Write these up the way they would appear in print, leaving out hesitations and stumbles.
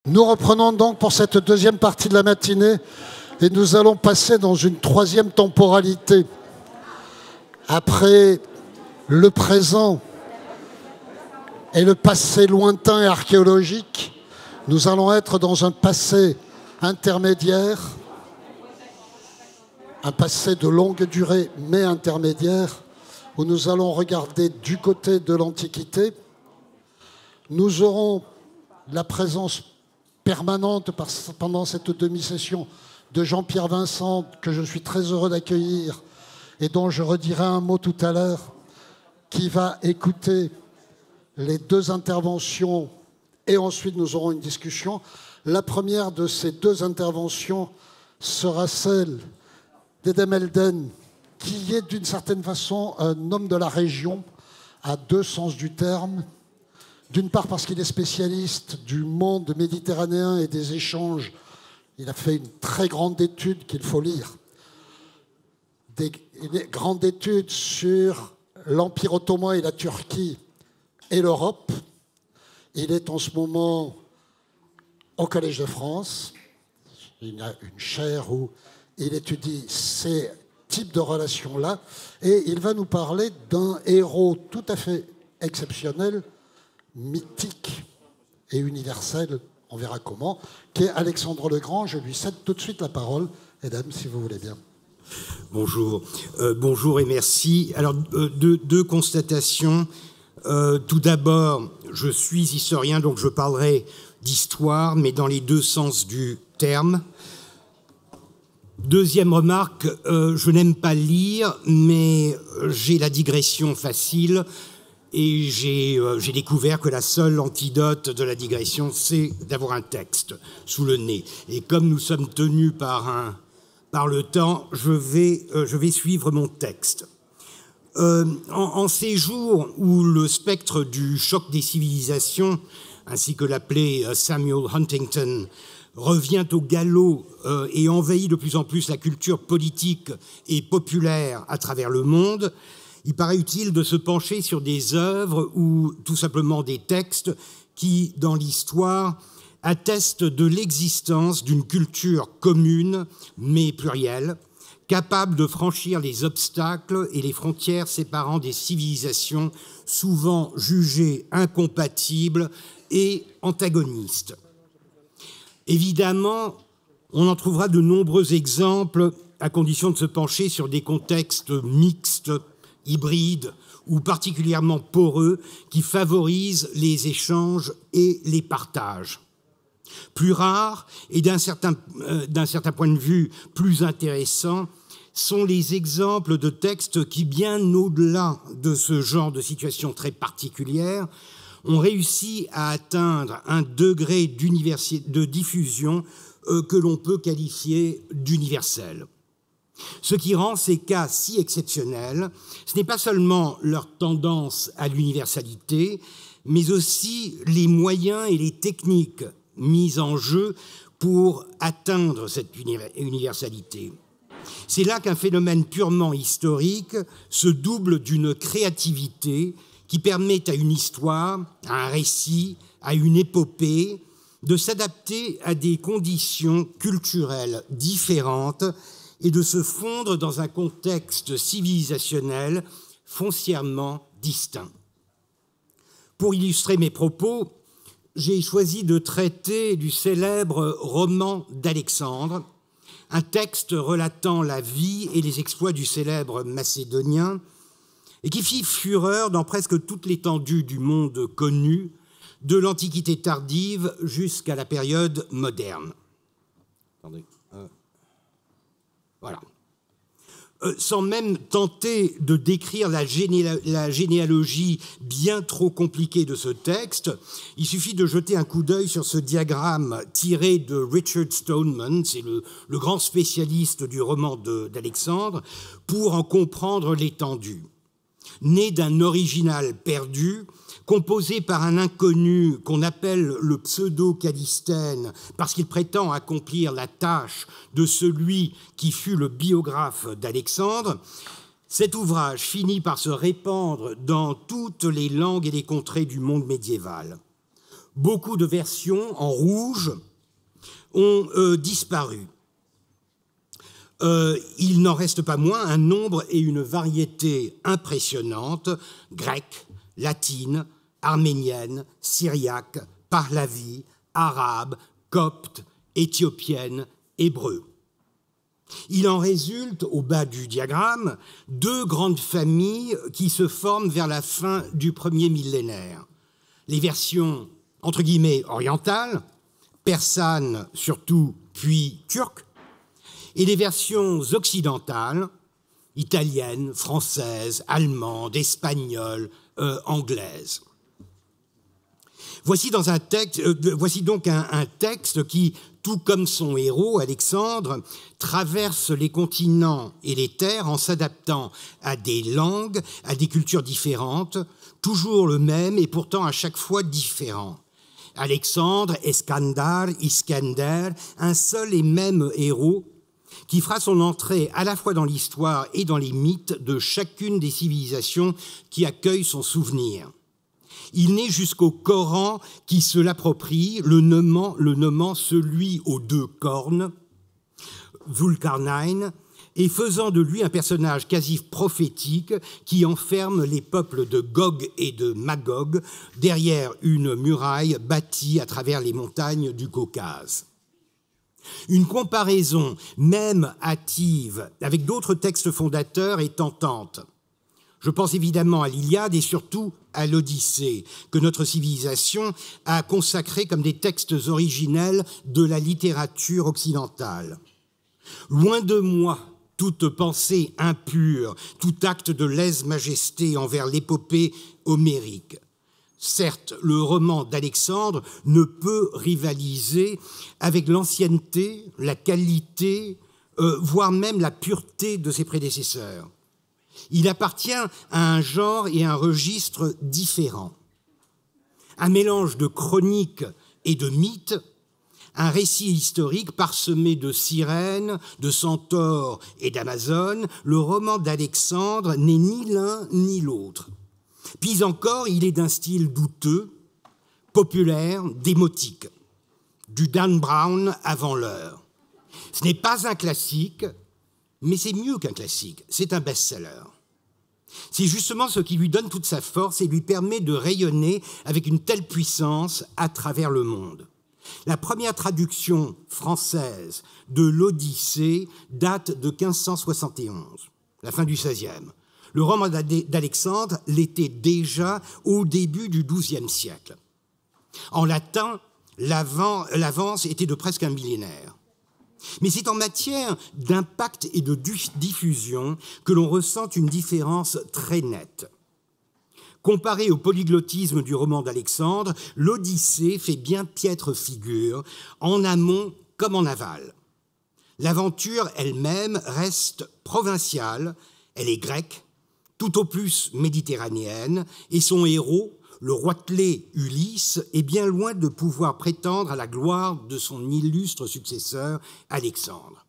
Nous reprenons donc pour cette deuxième partie de la matinée et nous allons passer dans une troisième temporalité. Après le présent et le passé lointain et archéologique, nous allons être dans un passé intermédiaire, un passé de longue durée mais intermédiaire, où nous allons regarder du côté de l'Antiquité. Nous aurons la présence permanente pendant cette demi-session de Jean-Pierre Vincent, que je suis très heureux d'accueillir et dont je redirai un mot tout à l'heure, qui va écouter les deux interventions et ensuite nous aurons une discussion. La première de ces deux interventions sera celle d'Edem Elden, qui est d'une certaine façon un homme de la région, à deux sens du terme. D'une part parce qu'il est spécialiste du monde méditerranéen et des échanges. Il a fait une très grande étude qu'il faut lire. Une grande étude sur l'Empire ottoman et la Turquie et l'Europe. Il est en ce moment au Collège de France. Il a une chaire où il étudie ces types de relations-là. Et il va nous parler d'un héros tout à fait exceptionnel, mythique et universel, on verra comment, qui est Alexandre le Grand. Je lui cède tout de suite la parole. Mesdames, si vous voulez bien. Bonjour. Bonjour et merci. Alors, deux constatations. Tout d'abord, je suis historien, donc je parlerai d'histoire, mais dans les deux sens du terme. Deuxième remarque, je n'aime pas lire, mais j'ai la digression facile. Et j'ai découvert que la seule antidote de la digression, c'est d'avoir un texte sous le nez. Et comme nous sommes tenus par le temps, je vais suivre mon texte. En ces jours où le spectre du choc des civilisations, ainsi que l'appelait Samuel Huntington, revient au galop et envahit de plus en plus la culture politique et populaire à travers le monde, il paraît utile de se pencher sur des œuvres ou tout simplement des textes qui, dans l'histoire, attestent de l'existence d'une culture commune, mais plurielle, capable de franchir les obstacles et les frontières séparant des civilisations souvent jugées incompatibles et antagonistes. Évidemment, on en trouvera de nombreux exemples à condition de se pencher sur des contextes mixtes, hybrides ou particulièrement poreux qui favorisent les échanges et les partages. Plus rares et d'un certain point de vue plus intéressant sont les exemples de textes qui, bien au-delà de ce genre de situation très particulière, ont réussi à atteindre un degré de diffusion que l'on peut qualifier d'universel. Ce qui rend ces cas si exceptionnels, ce n'est pas seulement leur tendance à l'universalité, mais aussi les moyens et les techniques mis en jeu pour atteindre cette universalité. C'est là qu'un phénomène purement historique se double d'une créativité qui permet à une histoire, à un récit, à une épopée, de s'adapter à des conditions culturelles différentes et de se fondre dans un contexte civilisationnel foncièrement distinct. Pour illustrer mes propos, j'ai choisi de traiter du célèbre roman d'Alexandre, un texte relatant la vie et les exploits du célèbre Macédonien et qui fit fureur dans presque toute l'étendue du monde connu, de l'Antiquité tardive jusqu'à la période moderne. Attendez. Voilà. Sans même tenter de décrire la généalogie bien trop compliquée de ce texte, il suffit de jeter un coup d'œil sur ce diagramme tiré de Richard Stoneman, c'est le grand spécialiste du roman d'Alexandre, pour en comprendre l'étendue. Né d'un original perdu, composé par un inconnu qu'on appelle le pseudo-Callisthène parce qu'il prétend accomplir la tâche de celui qui fut le biographe d'Alexandre, cet ouvrage finit par se répandre dans toutes les langues et les contrées du monde médiéval. beaucoup de versions en rouge ont disparu. Il n'en reste pas moins un nombre et une variété impressionnantes, grecque, latine, arménienne, syriaque, pahlavi, arabe, copte, éthiopienne, hébreu. Il en résulte, au bas du diagramme, deux grandes familles qui se forment vers la fin du premier millénaire. Les versions, entre guillemets, orientales, persanes surtout, puis turques, et les versions occidentales, italiennes, françaises, allemandes, espagnoles, anglaises. Voici donc un texte qui, tout comme son héros, Alexandre, traverse les continents et les terres en s'adaptant à des langues, à des cultures différentes, toujours le même et pourtant à chaque fois différent. Alexandre, Iskender, un seul et même héros qui fera son entrée à la fois dans l'histoire et dans les mythes de chacune des civilisations qui accueillent son souvenir. Il n'est jusqu'au Coran qui se l'approprie, le nommant celui aux deux cornes, Zulkarnain, et faisant de lui un personnage quasi prophétique qui enferme les peuples de Gog et de Magog derrière une muraille bâtie à travers les montagnes du Caucase. Une comparaison, même hâtive, avec d'autres textes fondateurs est tentante. Je pense évidemment à l'Iliade et surtout à l'Odyssée, que notre civilisation a consacré comme des textes originels de la littérature occidentale. Loin de moi toute pensée impure, tout acte de lèse-majesté envers l'épopée homérique. Certes, le roman d'Alexandre ne peut rivaliser avec l'ancienneté, la qualité, voire même la pureté de ses prédécesseurs. Il appartient à un genre et un registre différents. Un mélange de chroniques et de mythes, un récit historique parsemé de sirènes, de centaures et d'amazones, le roman d'Alexandre n'est ni l'un ni l'autre. Puis encore, il est d'un style douteux, populaire, démotique, du Dan Brown avant l'heure. Ce n'est pas un classique, mais c'est mieux qu'un classique, c'est un best-seller. C'est justement ce qui lui donne toute sa force et lui permet de rayonner avec une telle puissance à travers le monde. La première traduction française de l'Odyssée date de 1571, la fin du XVIe. Le roman d'Alexandre l'était déjà au début du XIIe siècle. En latin, l'avance était de presque un millénaire. Mais c'est en matière d'impact et de diffusion que l'on ressent une différence très nette. Comparé au polyglottisme du roman d'Alexandre, l'Odyssée fait bien piètre figure, en amont comme en aval. L'aventure elle-même reste provinciale, elle est grecque, tout au plus méditerranéenne, et son héros, le roitelet Ulysse, est bien loin de pouvoir prétendre à la gloire de son illustre successeur Alexandre.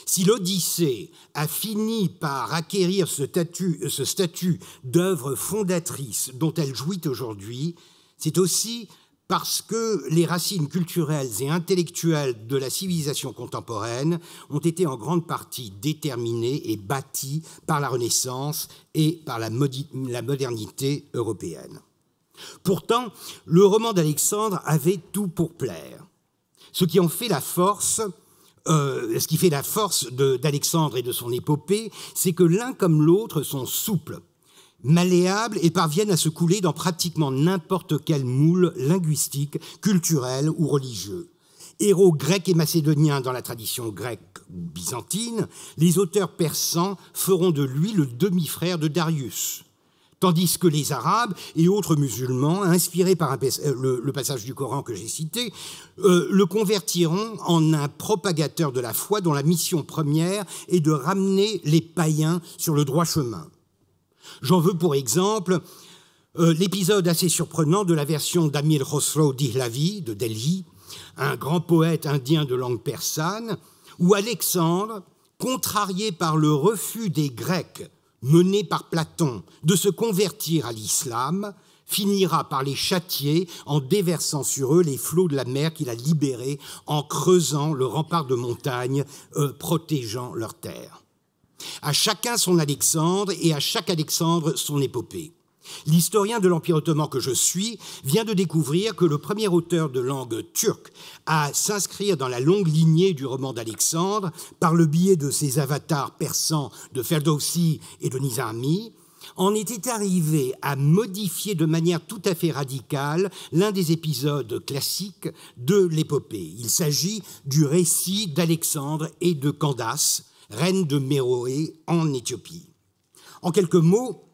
Si l'Odyssée a fini par acquérir ce statut d'œuvre fondatrice dont elle jouit aujourd'hui, c'est aussi parce que les racines culturelles et intellectuelles de la civilisation contemporaine ont été en grande partie déterminées et bâties par la Renaissance et par la modernité européenne. Pourtant, le roman d'Alexandre avait tout pour plaire. Ce qui fait la force d'Alexandre et de son épopée, c'est que l'un comme l'autre sont souples, malléables et parviennent à se couler dans pratiquement n'importe quel moule linguistique, culturel ou religieux. Héros grecs et macédoniens dans la tradition grecque ou byzantine, les auteurs persans feront de lui le demi-frère de Darius. Tandis que les Arabes et autres musulmans, inspirés par le passage du Coran que j'ai cité, le convertiront en un propagateur de la foi dont la mission première est de ramener les païens sur le droit chemin. J'en veux pour exemple l'épisode assez surprenant de la version d'Amir Khosrow Dihlavi de Delhi, un grand poète indien de langue persane, où Alexandre, contrarié par le refus des Grecs mené par Platon de se convertir à l'islam, finira par les châtier en déversant sur eux les flots de la mer qu'il a libérés en creusant le rempart de montagnes protégeant leur terre. À chacun son Alexandre et à chaque Alexandre son épopée. L'historien de l'Empire ottoman que je suis vient de découvrir que le premier auteur de langue turque à s'inscrire dans la longue lignée du roman d'Alexandre par le biais de ses avatars persans de Ferdowsi et de Nizami en était arrivé à modifier de manière tout à fait radicale l'un des épisodes classiques de l'épopée. Il s'agit du récit d'Alexandre et de Candace, reine de Méroé en Éthiopie. En quelques mots,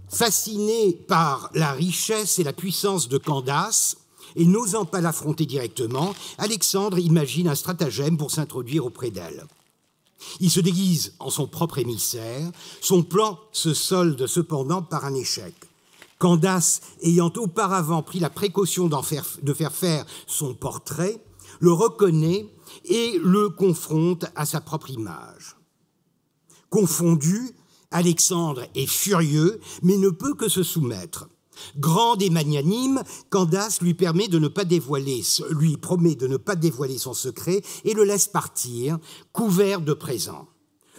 fasciné par la richesse et la puissance de Candace, et n'osant pas l'affronter directement, Alexandre imagine un stratagème pour s'introduire auprès d'elle. Il se déguise en son propre émissaire. Son plan se solde cependant par un échec. Candace, ayant auparavant pris la précaution de faire faire son portrait, le reconnaît et le confronte à sa propre image. Confondu, Alexandre est furieux, mais ne peut que se soumettre. Grande et magnanime, Candace lui promet de ne pas dévoiler son secret et le laisse partir, couvert de présents.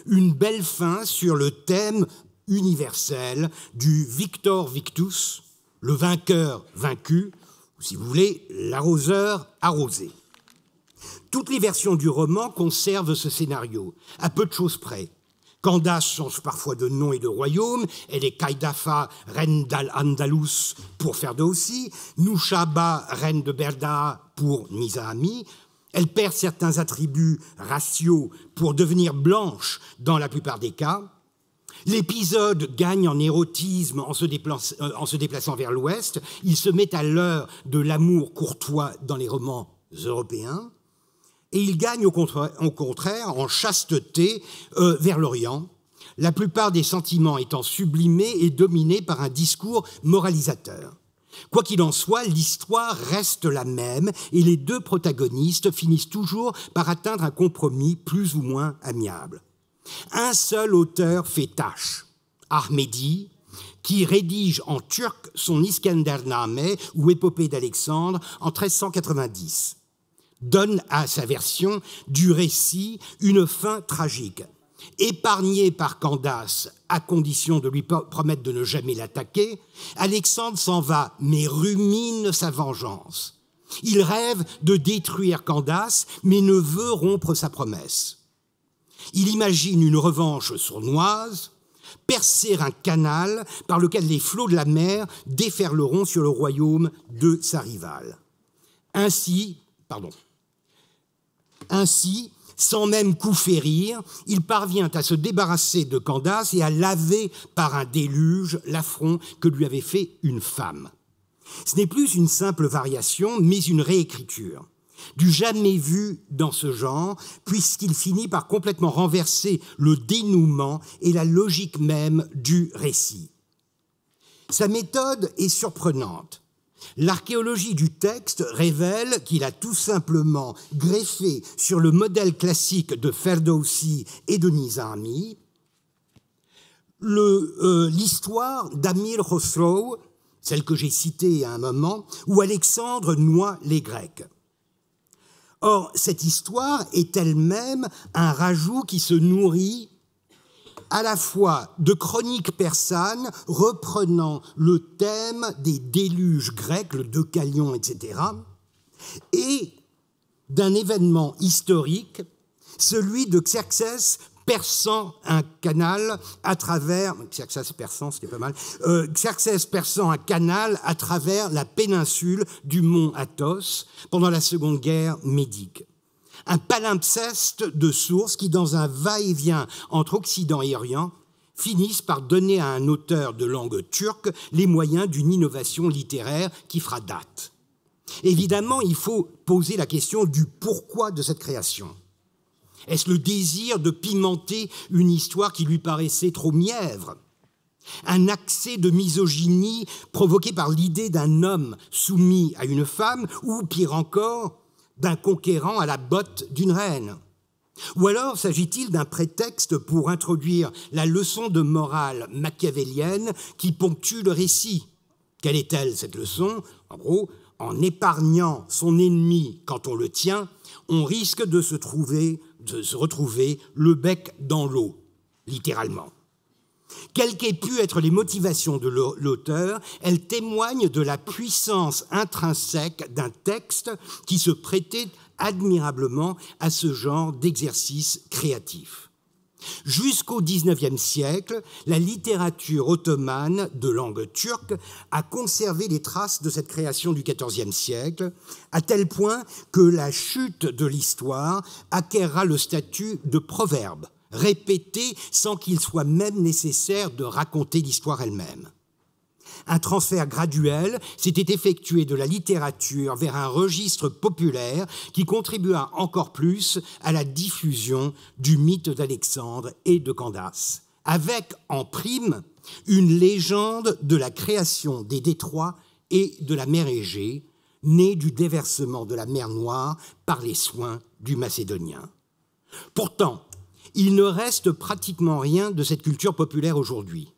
Une belle fin sur le thème universel du Victor Victus, le vainqueur vaincu, ou si vous voulez, l'arroseur arrosé. Toutes les versions du roman conservent ce scénario, à peu de choses près. Candace change parfois de nom et de royaume. Elle est Kaidafa, reine d'Al-Andalus, pour Ferdowsi, Nushaba, reine de Berda, pour Nizami. Elle perd certains attributs raciaux pour devenir blanche dans la plupart des cas. L'épisode gagne en érotisme en se déplaçant vers l'ouest. Il se met à l'heure de l'amour courtois dans les romans européens. Et il gagne au contraire en chasteté vers l'Orient, la plupart des sentiments étant sublimés et dominés par un discours moralisateur. Quoi qu'il en soit, l'histoire reste la même et les deux protagonistes finissent toujours par atteindre un compromis plus ou moins amiable. Un seul auteur fait tâche, Ahmedi, qui rédige en turc son Iskandername ou épopée d'Alexandre en 1390. Donne à sa version du récit une fin tragique. Épargné par Candace, à condition de lui promettre de ne jamais l'attaquer, Alexandre s'en va, mais rumine sa vengeance. Il rêve de détruire Candace, mais ne veut rompre sa promesse. Il imagine une revanche sournoise, percer un canal par lequel les flots de la mer déferleront sur le royaume de sa rivale. Ainsi, sans même coup férir, il parvient à se débarrasser de Candace et à laver par un déluge l'affront que lui avait fait une femme. Ce n'est plus une simple variation, mais une réécriture, du jamais vu dans ce genre, puisqu'il finit par complètement renverser le dénouement et la logique même du récit. Sa méthode est surprenante. L'archéologie du texte révèle qu'il a tout simplement greffé sur le modèle classique de Ferdowsi et de Nizami l'histoire d'Amir Khosrow, celle que j'ai citée à un moment, où Alexandre noie les Grecs. Or, cette histoire est elle-même un rajout qui se nourrit à la fois de chroniques persanes reprenant le thème des déluges grecs, le Deucalion, etc., et d'un événement historique, celui de Xerxès perçant un canal à travers... Xerxès perçant, c'était pas mal. Xerxès perçant un canal à travers la péninsule du mont Athos pendant la Seconde Guerre médique. Un palimpseste de sources qui, dans un va-et-vient entre Occident et Orient, finissent par donner à un auteur de langue turque les moyens d'une innovation littéraire qui fera date. Évidemment, il faut poser la question du pourquoi de cette création. Est-ce le désir de pimenter une histoire qui lui paraissait trop mièvre ? Un accès de misogynie provoqué par l'idée d'un homme soumis à une femme, ou pire encore, d'un conquérant à la botte d'une reine? Ou alors s'agit-il d'un prétexte pour introduire la leçon de morale machiavélienne qui ponctue le récit, Quelle est-elle, cette leçon? En gros, en épargnant son ennemi quand on le tient, on risque de se retrouver le bec dans l'eau, littéralement. Quelles qu'aient pu être les motivations de l'auteur, elles témoignent de la puissance intrinsèque d'un texte qui se prêtait admirablement à ce genre d'exercice créatif. Jusqu'au XIXe siècle, la littérature ottomane de langue turque a conservé les traces de cette création du XIVe siècle, à tel point que la chute de l'histoire acquerra le statut de proverbe, répété sans qu'il soit même nécessaire de raconter l'histoire elle-même. Un transfert graduel s'était effectué de la littérature vers un registre populaire qui contribua encore plus à la diffusion du mythe d'Alexandre et de Candace, avec en prime une légende de la création des détroits et de la mer Égée, née du déversement de la mer Noire par les soins du Macédonien. Pourtant, il ne reste pratiquement rien de cette culture populaire aujourd'hui.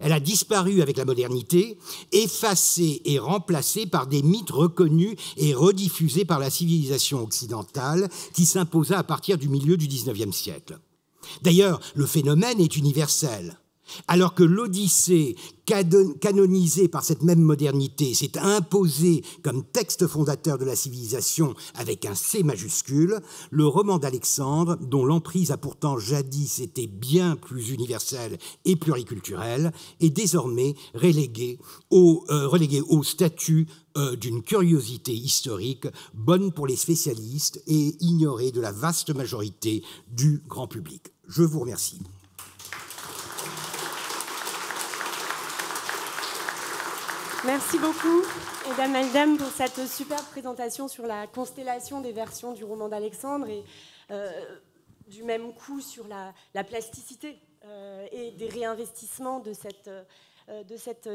Elle a disparu avec la modernité, effacée et remplacée par des mythes reconnus et rediffusés par la civilisation occidentale qui s'imposa à partir du milieu du XIXe siècle. D'ailleurs, le phénomène est universel. Alors que l'Odyssée, canonisée par cette même modernité, s'est imposée comme texte fondateur de la civilisation avec un C majuscule, le roman d'Alexandre, dont l'emprise a pourtant jadis été bien plus universelle et pluriculturelle, est désormais relégué au statut d'une curiosité historique bonne pour les spécialistes et ignorée de la vaste majorité du grand public. Je vous remercie. Merci beaucoup, mesdames et mesdames, pour cette superbe présentation sur la constellation des versions du roman d'Alexandre et du même coup sur la plasticité et des réinvestissements de cette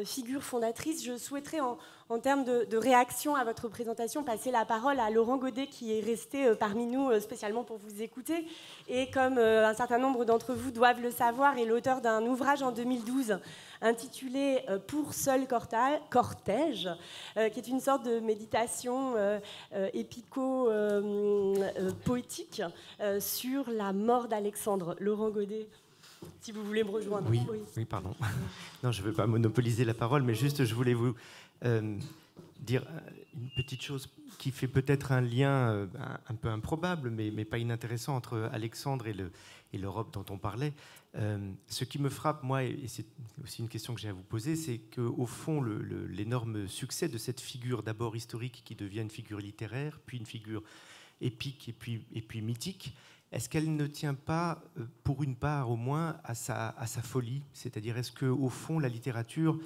figure fondatrice. Je souhaiterais, en termes de réaction à votre présentation, passer la parole à Laurent Godet, qui est resté parmi nous spécialement pour vous écouter. Et comme un certain nombre d'entre vous doivent le savoir, est l'auteur d'un ouvrage en 2012 intitulé « Pour seul cortège », qui est une sorte de méditation épico-poétique sur la mort d'Alexandre. Laurent Godet, si vous voulez me rejoindre. Oui, pardon. Non, je ne veux pas monopoliser la parole, mais juste, je voulais vous dire une petite chose qui fait peut-être un lien un peu improbable, mais pas inintéressant, entre Alexandre et l'Europe dont on parlait. Ce qui me frappe, moi, et c'est aussi une question que j'ai à vous poser, c'est qu'au fond, l'énorme succès de cette figure, d'abord historique, qui devient une figure littéraire, puis une figure épique et puis mythique, est-ce qu'elle ne tient pas, pour une part au moins, à sa folie? C'est-à-dire, est-ce qu'au fond, la littérature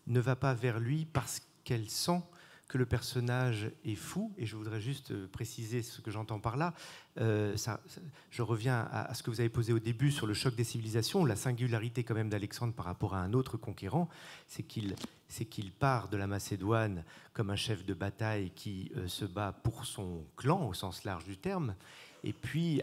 ne va pas vers lui parce qu'elle sent que le personnage est fou? Et je voudrais juste préciser ce que j'entends par là. Je reviens à ce que vous avez posé au début sur le choc des civilisations. La singularité quand même d'Alexandre par rapport à un autre conquérant, c'est qu'il part de la Macédoine comme un chef de bataille qui se bat pour son clan, au sens large du terme. Et puis,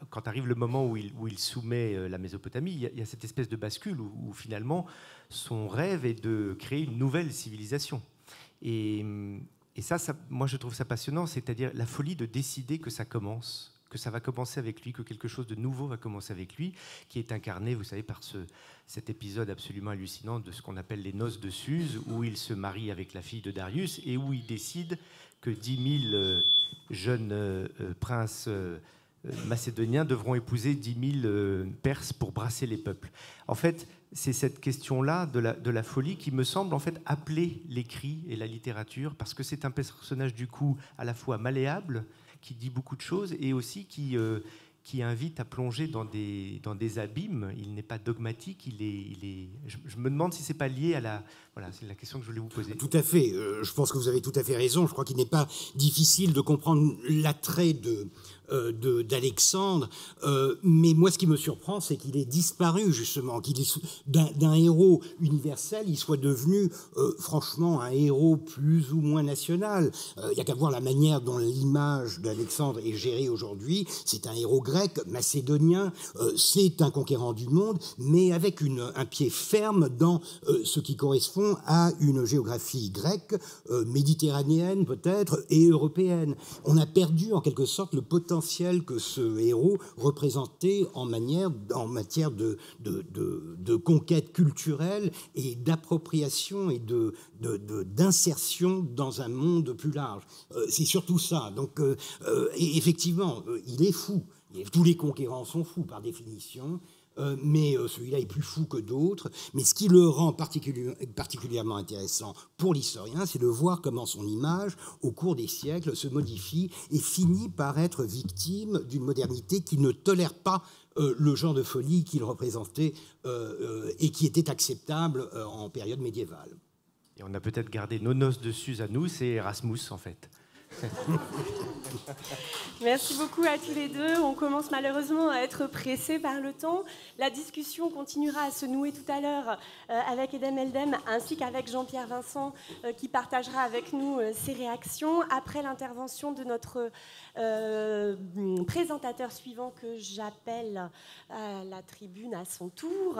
quand arrive le moment où il soumet la Mésopotamie, il y a cette espèce de bascule où finalement, son rêve est de créer une nouvelle civilisation. Et ça, moi, je trouve ça passionnant, c'est-à-dire la folie de décider que ça commence, que ça va commencer avec lui, que quelque chose de nouveau va commencer avec lui, qui est incarné, vous savez, par cet épisode absolument hallucinant de ce qu'on appelle les noces de Suse, où il se marie avec la fille de Darius et où il décide que 10 000 jeunes princes macédoniens devront épouser 10 000 Perses pour brasser les peuples. En fait, c'est cette question-là de la folie qui me semble en fait appeler l'écrit et la littérature, parce que c'est un personnage du coup à la fois malléable, qui dit beaucoup de choses, et aussi qui invite à plonger dans des abîmes. Il n'est pas dogmatique, je me demande si c'est pas lié à la... Voilà, c'est la question que je voulais vous poser. Tout à fait. Je pense que vous avez tout à fait raison. Je crois qu'il n'est pas difficile de comprendre l'attrait d'Alexandre. Mais moi, ce qui me surprend, c'est qu'il ait disparu, justement, qu'il est d'un héros universel, il soit devenu, franchement, un héros plus ou moins national. Il n'y a qu'à voir la manière dont l'image d'Alexandre est gérée aujourd'hui. C'est un héros grec, macédonien, c'est un conquérant du monde, mais avec un pied ferme dans ce qui correspond à une géographie grecque, méditerranéenne peut-être, et européenne. On a perdu en quelque sorte le potentiel que ce héros représentait en matière de conquête culturelle et d'appropriation et d'insertion dans un monde plus large. C'est surtout ça. Donc, et effectivement, il est fou. Tous les conquérants sont fous par définition. Mais celui-là est plus fou que d'autres. Mais ce qui le rend particulièrement intéressant pour l'historien, c'est de voir comment son image, au cours des siècles, se modifie et finit par être victime d'une modernité qui ne tolère pas le genre de folie qu'il représentait et qui était acceptable en période médiévale. Et on a peut-être gardé nos noces de Suse à nous, c'est Erasmus en fait. Merci beaucoup à tous les deux. On commence malheureusement à être pressé par le temps. La discussion continuera à se nouer tout à l'heure avec Edem Eldem ainsi qu'avec Jean-Pierre Vincent qui partagera avec nous ses réactions après l'intervention de notre présentateur suivant que j'appelle à la tribune à son tour,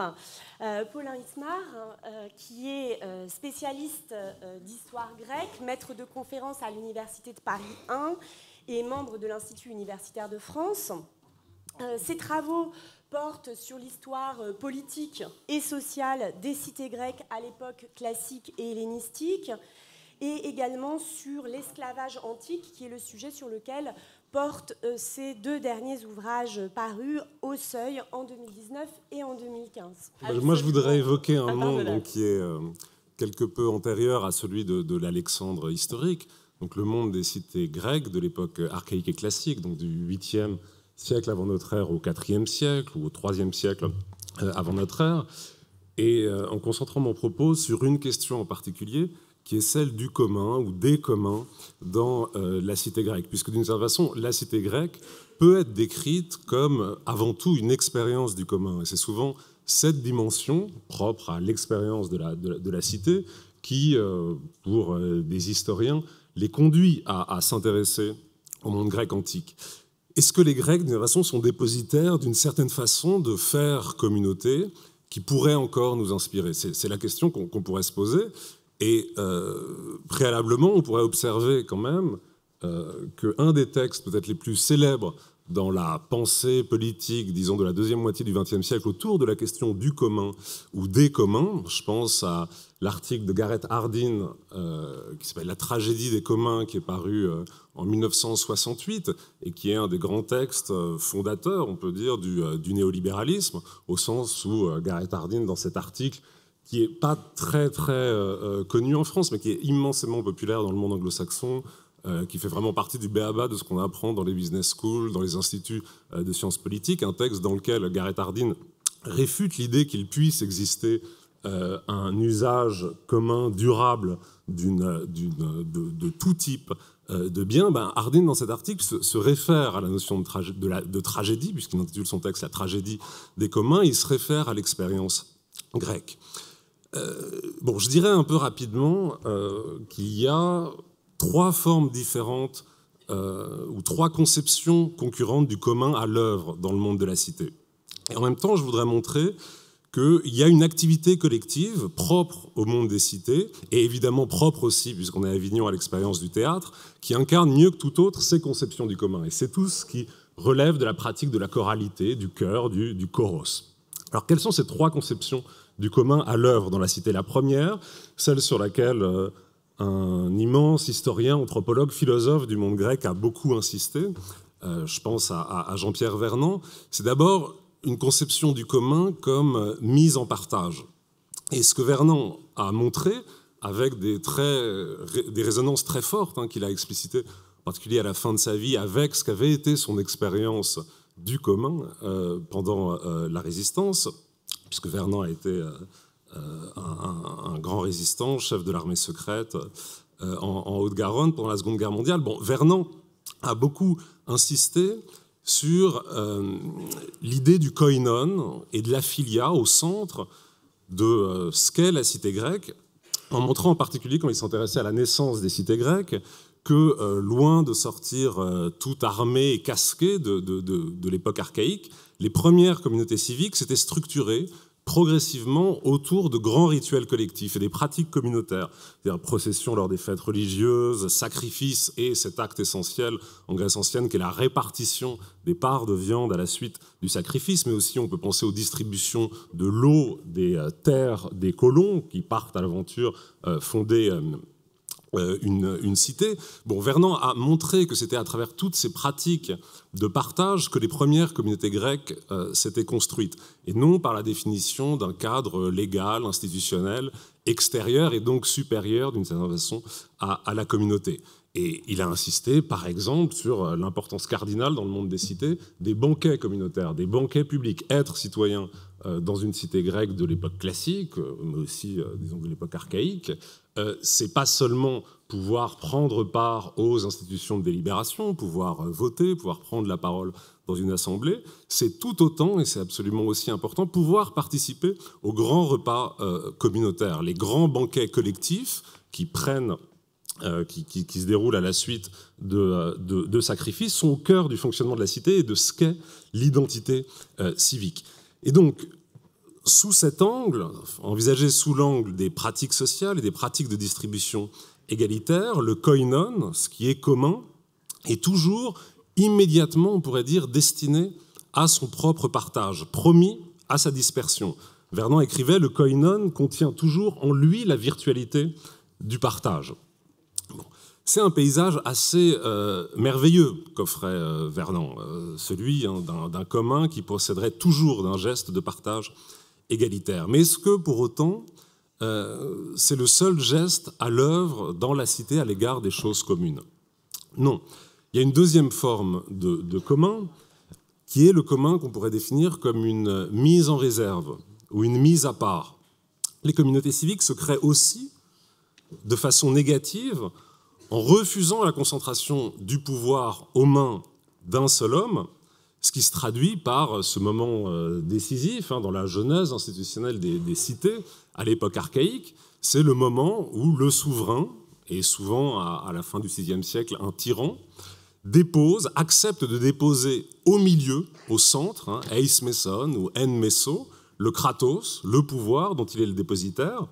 Paulin Ismar, qui est spécialiste d'histoire grecque, maître de conférences à l'Université de Paris 1 et membre de l'Institut universitaire de France. Ses travaux portent sur l'histoire politique et sociale des cités grecques à l'époque classique et hellénistique, et également sur l'esclavage antique, qui est le sujet sur lequel portent ces deux derniers ouvrages parus au Seuil en 2019 et en 2015. Moi, je voudrais évoquer un monde donc, qui est quelque peu antérieur à celui de l'Alexandre historique, donc le monde des cités grecques de l'époque archaïque et classique, donc du 8e siècle avant notre ère au 4e siècle ou au 3e siècle avant notre ère, et en concentrant mon propos sur une question en particulier, qui est celle du commun ou des communs dans la cité grecque. Puisque d'une certaine façon, la cité grecque peut être décrite comme avant tout une expérience du commun. Et c'est souvent cette dimension propre à l'expérience de la cité qui, pour des historiens, les conduit à s'intéresser au monde grec antique. Est-ce que les Grecs, d'une façon, sont dépositaires d'une certaine façon de faire communauté qui pourrait encore nous inspirer? C'est la question qu'on pourrait se poser. Et préalablement, on pourrait observer quand même qu'un des textes peut-être les plus célèbres dans la pensée politique, disons, de la deuxième moitié du XXe siècle autour de la question du commun ou des communs, je pense à l'article de Gareth Hardin qui s'appelle « La tragédie des communs » qui est paru en 1968 et qui est un des grands textes fondateurs, on peut dire, du néolibéralisme, au sens où Gareth Hardin, dans cet article, qui n'est pas très connu en France, mais qui est immensément populaire dans le monde anglo-saxon, qui fait vraiment partie du b.a.-ba de ce qu'on apprend dans les business schools, dans les instituts de sciences politiques, un texte dans lequel Gareth Hardin réfute l'idée qu'il puisse exister un usage commun, durable, de tout type de biens. Hardin, dans cet article, se réfère à la notion de tragédie, puisqu'il intitule son texte « La tragédie des communs », il se réfère à l'expérience grecque. Je dirais un peu rapidement qu'il y a trois formes différentes ou trois conceptions concurrentes du commun à l'œuvre dans le monde de la cité. Et en même temps, je voudrais montrer qu'il y a une activité collective propre au monde des cités, et évidemment propre aussi, puisqu'on est à Avignon à l'expérience du théâtre, qui incarne mieux que tout autre ces conceptions du commun. Et c'est tout ce qui relève de la pratique de la choralité, du chœur, du choros. Alors, quelles sont ces trois conceptions du commun à l'œuvre dans la cité? La première, celle sur laquelle un immense historien, anthropologue, philosophe du monde grec a beaucoup insisté, je pense à Jean-Pierre Vernant, c'est d'abord une conception du commun comme mise en partage. Et ce que Vernant a montré, avec des résonances très fortes qu'il a explicitées, en particulier à la fin de sa vie, avec ce qu'avait été son expérience du commun pendant la Résistance, puisque Vernant a été un grand résistant, chef de l'armée secrète en Haute-Garonne pendant la Seconde Guerre mondiale. Vernant a beaucoup insisté sur l'idée du koinon et de la philia au centre de ce qu'est la cité grecque, en montrant en particulier, quand il s'intéressait à la naissance des cités grecques, que loin de sortir tout armées et casquées de l'époque archaïque, les premières communautés civiques s'étaient structurées progressivement autour de grands rituels collectifs et des pratiques communautaires, c'est-à-dire processions lors des fêtes religieuses, sacrifices et cet acte essentiel en Grèce ancienne qui est la répartition des parts de viande à la suite du sacrifice, mais aussi on peut penser aux distributions de l'eau des terres des colons qui partent à l'aventure fonder une cité. Bon, Vernon a montré que c'était à travers toutes ces pratiques de partage que les premières communautés grecques s'étaient construites, et non par la définition d'un cadre légal, institutionnel, extérieur et donc supérieur d'une certaine façon à la communauté. Et il a insisté, par exemple, sur l'importance cardinale dans le monde des cités des banquets communautaires, des banquets publics. Être citoyen dans une cité grecque de l'époque classique, mais aussi, disons, de l'époque archaïque, c'est pas seulement pouvoir prendre part aux institutions de délibération, pouvoir voter, pouvoir prendre la parole dans une assemblée, c'est tout autant, et c'est absolument aussi important, pouvoir participer aux grands repas communautaires, les grands banquets collectifs qui se déroulent à la suite de sacrifices, sont au cœur du fonctionnement de la cité et de ce qu'est l'identité civique. Et donc, sous cet angle, envisagé sous l'angle des pratiques sociales et des pratiques de distribution égalitaire, le koinon, ce qui est commun, est toujours immédiatement, on pourrait dire, destiné à son propre partage, promis à sa dispersion. Vernon écrivait « Le koinon contient toujours en lui la virtualité du partage ». Bon. C'est un paysage assez merveilleux qu'offrait Vernon, celui d'un commun qui posséderait toujours d'un geste de partage égalitaire. Mais est-ce que, pour autant, c'est le seul geste à l'œuvre dans la cité à l'égard des choses communes? Non. Il y a une deuxième forme de commun, qui est le commun qu'on pourrait définir comme une mise en réserve ou une mise à part. Les communautés civiques se créent aussi de façon négative en refusant la concentration du pouvoir aux mains d'un seul homme, ce qui se traduit par ce moment décisif dans la genèse institutionnelle des cités à l'époque archaïque. C'est le moment où le souverain, et souvent à la fin du VIe siècle un tyran, accepte de déposer au milieu, au centre, eis meson ou en meso, le kratos, le pouvoir dont il est le dépositaire.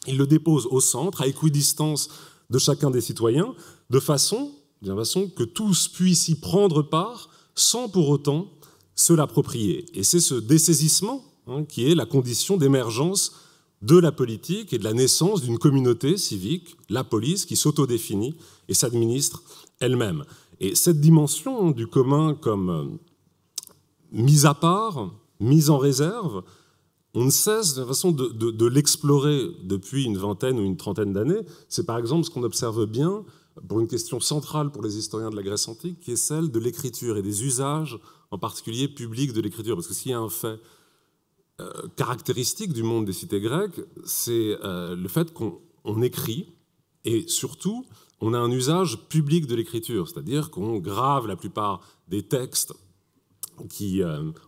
Il le dépose au centre, à équidistance de chacun des citoyens, de façon que tous puissent y prendre part sans pour autant se l'approprier. Et c'est ce dessaisissement qui est la condition d'émergence de la politique et de la naissance d'une communauté civique, la police, qui s'autodéfinit et s'administre elle-même. Et cette dimension du commun comme mise à part, mise en réserve, on ne cesse de façon de l'explorer depuis une vingtaine ou une trentaine d'années. C'est par exemple ce qu'on observe bien pour une question centrale pour les historiens de la Grèce antique, qui est celle de l'écriture et des usages, en particulier publics de l'écriture. Parce que s'il y a un fait caractéristique du monde des cités grecques, c'est le fait qu'on écrit, et surtout, on a un usage public de l'écriture, c'est-à-dire qu'on grave la plupart des textes qui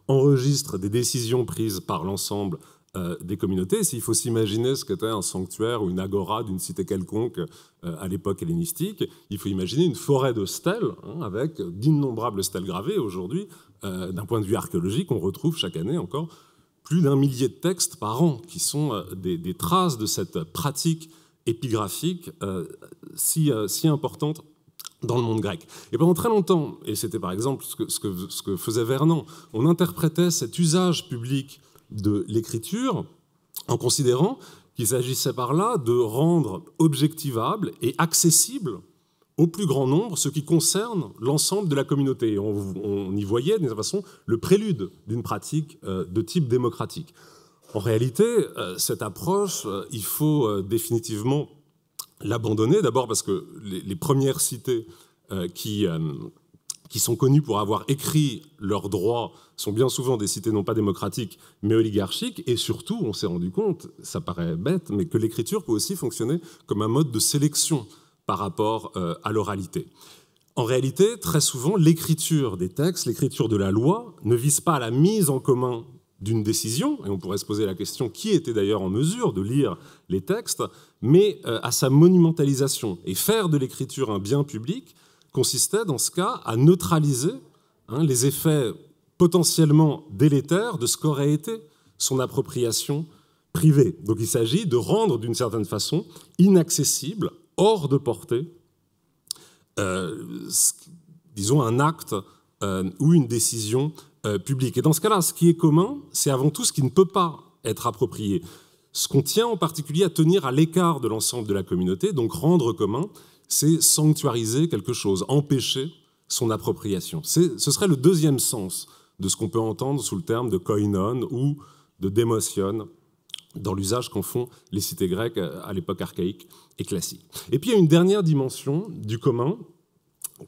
enregistrent des décisions prises par l'ensemble des communautés. S'il faut s'imaginer ce qu'était un sanctuaire ou une agora d'une cité quelconque à l'époque hellénistique, il faut imaginer une forêt de stèles avec d'innombrables stèles gravées. Aujourd'hui, d'un point de vue archéologique, on retrouve chaque année encore plus d'1 millier de textes par an qui sont des traces de cette pratique épigraphique si importante dans le monde grec. Et pendant très longtemps, et c'était par exemple ce que faisait Vernon, on interprétait cet usage public de l'écriture en considérant qu'il s'agissait par là de rendre objectivable et accessible au plus grand nombre ce qui concerne l'ensemble de la communauté. On y voyait, d'une façon, le prélude d'une pratique de type démocratique. En réalité, cette approche, il faut définitivement l'abandonner, d'abord parce que les premières cités qui sont connues pour avoir écrit leurs droits sont bien souvent des cités non pas démocratiques, mais oligarchiques, et surtout, on s'est rendu compte, ça paraît bête, mais que l'écriture peut aussi fonctionner comme un mode de sélection par rapport à l'oralité. En réalité, très souvent, l'écriture des textes, l'écriture de la loi, ne vise pas à la mise en commun d'une décision, et on pourrait se poser la question qui était d'ailleurs en mesure de lire les textes, mais à sa monumentalisation. Et faire de l'écriture un bien public consistait dans ce cas à neutraliser les effets potentiellement délétères de ce qu'aurait été son appropriation privée. Donc il s'agit de rendre d'une certaine façon inaccessible, hors de portée, disons un acte ou une décision publique. Et dans ce cas-là, ce qui est commun, c'est avant tout ce qui ne peut pas être approprié. Ce qu'on tient en particulier à tenir à l'écart de l'ensemble de la communauté, donc rendre commun, c'est sanctuariser quelque chose, empêcher son appropriation. Ce serait le deuxième sens de ce qu'on peut entendre sous le terme de koinon ou de démotion dans l'usage qu'en font les cités grecques à l'époque archaïque et classique. Et puis il y a une dernière dimension du commun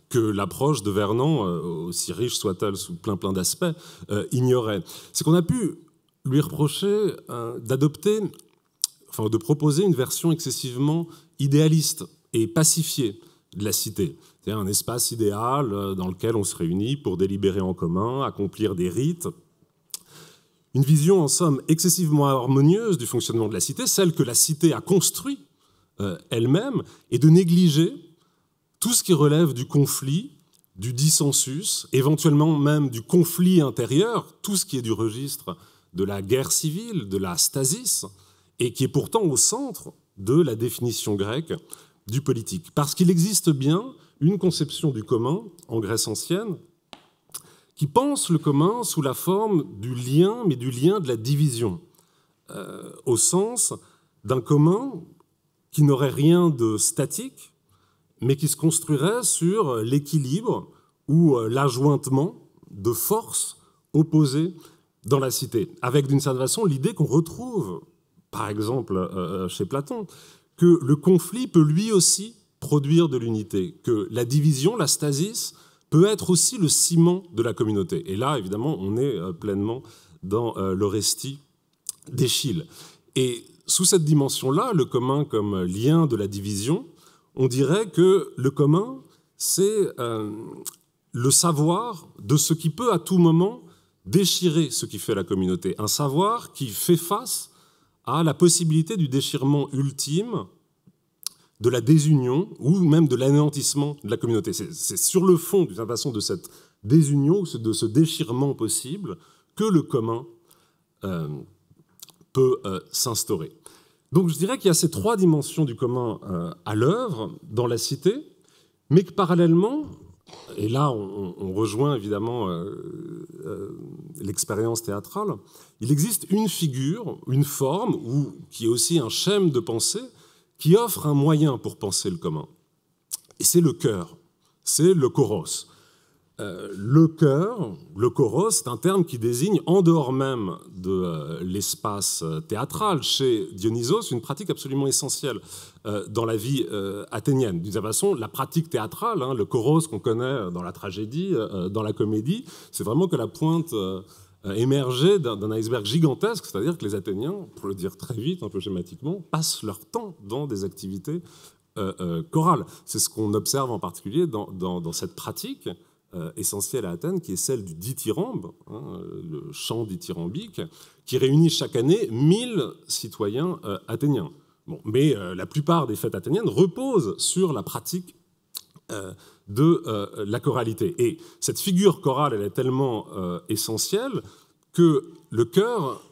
que l'approche de Vernon, aussi riche soit-elle sous plein d'aspects, ignorait. C'est qu'on a pu lui reprocher d'adopter, enfin de proposer une version excessivement idéaliste et pacifiée de la cité. C'est-à-dire un espace idéal dans lequel on se réunit pour délibérer en commun, accomplir des rites. Une vision, en somme, excessivement harmonieuse du fonctionnement de la cité, celle que la cité a construit elle-même, et de négliger tout ce qui relève du conflit, du dissensus, éventuellement même du conflit intérieur, tout ce qui est du registre de la guerre civile, de la stasis, et qui est pourtant au centre de la définition grecque du politique. Parce qu'il existe bien une conception du commun en Grèce ancienne qui pense le commun sous la forme du lien, mais du lien de la division, au sens d'un commun qui n'aurait rien de statique, mais qui se construirait sur l'équilibre ou l'ajointement de forces opposées dans la cité, avec d'une certaine façon l'idée qu'on retrouve, par exemple chez Platon, que le conflit peut lui aussi produire de l'unité, que la division, la stasis, peut être aussi le ciment de la communauté. Et là, évidemment, on est pleinement dans l'Orestie d'Échille. Et sous cette dimension-là, le commun comme lien de la division, on dirait que le commun, c'est le savoir de ce qui peut à tout moment déchirer ce qui fait la communauté. Un savoir qui fait face à la possibilité du déchirement ultime, de la désunion ou même de l'anéantissement de la communauté. C'est sur le fond, d'une certaine façon, de cette désunion, de ce déchirement possible, que le commun peut s'instaurer. Donc je dirais qu'il y a ces trois dimensions du commun à l'œuvre dans la cité, mais que parallèlement, et là on rejoint évidemment l'expérience théâtrale, il existe une figure, une forme, qui est aussi un schème de pensée, qui offre un moyen pour penser le commun. Et c'est le chœur, c'est le choros. Le chœur, le choros, c'est un terme qui désigne, en dehors même de l'espace théâtral, chez Dionysos, une pratique absolument essentielle dans la vie athénienne. D'une certaine façon, la pratique théâtrale, le choros qu'on connaît dans la tragédie, dans la comédie, c'est vraiment que la pointe émergée d'un iceberg gigantesque, c'est-à-dire que les Athéniens, pour le dire très vite, un peu schématiquement, passent leur temps dans des activités chorales. C'est ce qu'on observe en particulier dans cette pratique essentielle à Athènes, qui est celle du dithyrambe, le chant dithyrambique, qui réunit chaque année 1000 citoyens athéniens. Bon, mais la plupart des fêtes athéniennes reposent sur la pratique de la choralité. Et cette figure chorale, elle est tellement essentielle que le chœur,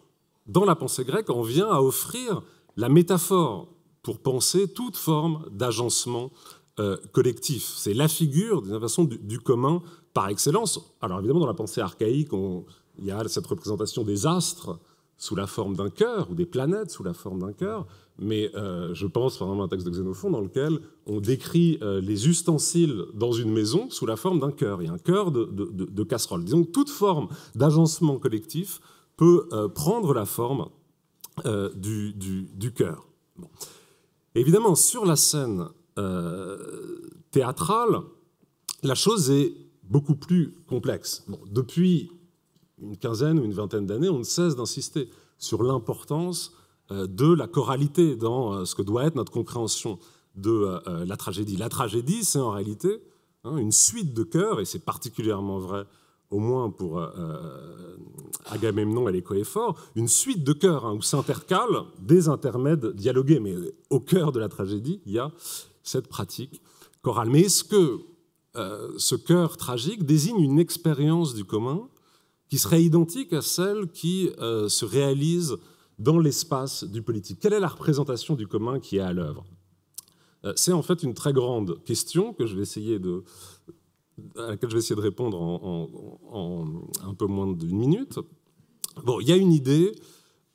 dans la pensée grecque, en vient à offrir la métaphore pour penser toute forme d'agencement collectif. C'est la figure, d'une façon, du commun par excellence. Alors évidemment, dans la pensée archaïque, il y a cette représentation des astres sous la forme d'un chœur, ou des planètes sous la forme d'un chœur, mais je pense par exemple à un texte de Xénophon dans lequel on décrit les ustensiles dans une maison sous la forme d'un chœur. Il y a un chœur de casserole. Disons que toute forme d'agencement collectif peut prendre la forme du chœur. Bon. Évidemment, sur la scène théâtrale, la chose est beaucoup plus complexe. Bon, depuis une quinzaine ou une vingtaine d'années, on ne cesse d'insister sur l'importance de la choralité dans ce que doit être notre compréhension de la tragédie. La tragédie, c'est en réalité une suite de chœurs, et c'est particulièrement vrai au moins pour Agamemnon et les coéphores, une suite de chœurs où s'intercalent des intermèdes dialogués, mais au cœur de la tragédie, il y a cette pratique chorale. Mais est-ce que ce chœur tragique désigne une expérience du commun qui serait identique à celle qui se réalise dans l'espace du politique? Quelle est la représentation du commun qui est à l'œuvre? C'est en fait une très grande question que je vais essayer à laquelle je vais essayer de répondre en un peu moins d'une minute. Bon, il y a une idée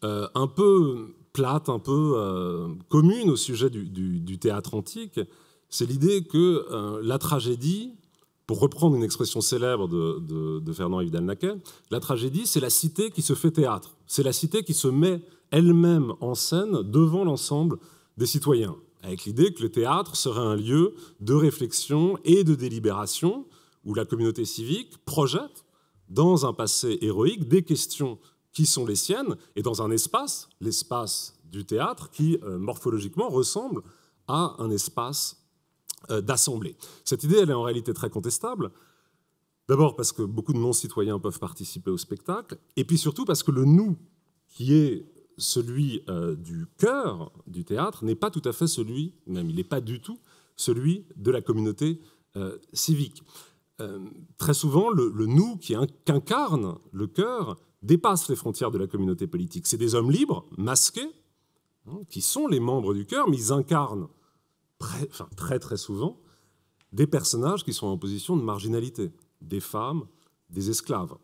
un peu plate, un peu commune au sujet du théâtre antique, c'est l'idée que la tragédie, pour reprendre une expression célèbre de Fernand-Yves Delnaquet, la tragédie, c'est la cité qui se fait théâtre. C'est la cité qui se met elle-même en scène devant l'ensemble des citoyens, avec l'idée que le théâtre serait un lieu de réflexion et de délibération où la communauté civique projette dans un passé héroïque des questions qui sont les siennes et dans un espace, l'espace du théâtre, qui morphologiquement ressemble à un espace d'assemblée. Cette idée, elle est en réalité très contestable. D'abord parce que beaucoup de non-citoyens peuvent participer au spectacle, et puis surtout parce que le nous, qui est celui du cœur du théâtre, n'est pas tout à fait celui, même il n'est pas du tout celui de la communauté civique. Très souvent, le nous qu'incarne le cœur dépasse les frontières de la communauté politique. C'est des hommes libres, masqués, qui sont les membres du cœur, mais ils incarnent très très souvent des personnages qui sont en position de marginalité, des femmes, des esclaves.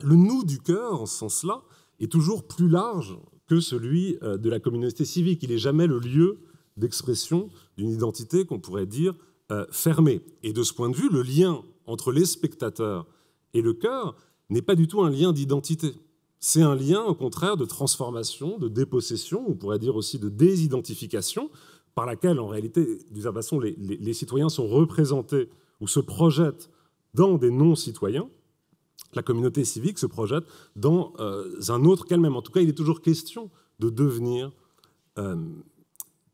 Le nous du cœur, en ce sens-là, est toujours plus large que celui de la communauté civique. Il n'est jamais le lieu d'expression d'une identité qu'on pourrait dire fermée. Et de ce point de vue, le lien entre les spectateurs et le chœur n'est pas du tout un lien d'identité. C'est un lien, au contraire, de transformation, de dépossession, on pourrait dire aussi de désidentification, par laquelle, en réalité, d'une certaine façon, les citoyens sont représentés ou se projettent dans des non-citoyens. La communauté civique se projette dans un autre qu'elle-même. En tout cas, il est toujours question de devenir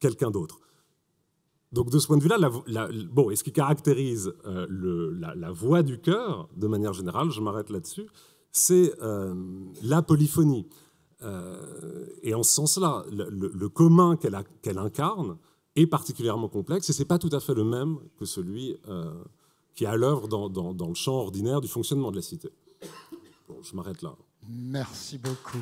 quelqu'un d'autre. Donc, de ce point de vue-là, et ce qui caractérise la voix du chœur, de manière générale, je m'arrête là-dessus, c'est la polyphonie. Et en ce sens-là, le commun qu'elle incarne est particulièrement complexe, et ce n'est pas tout à fait le même que celui qui est à l'œuvre dans le champ ordinaire du fonctionnement de la cité. Bon, je m'arrête là. Merci beaucoup.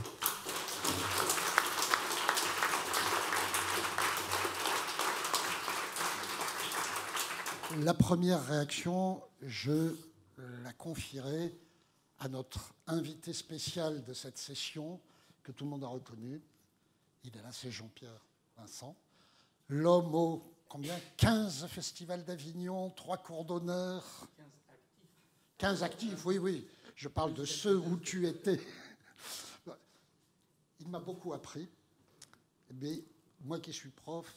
La première réaction, je la confierai à notre invité spécial de cette session, que tout le monde a reconnu. Il est là, c'est Jean-Pierre Vincent. L'homme aux, combien 15 festivals d'Avignon, 3 cours d'honneur. 15 actifs, oui. Je parle de ceux où tu étais. Il m'a beaucoup appris. Mais moi qui suis prof,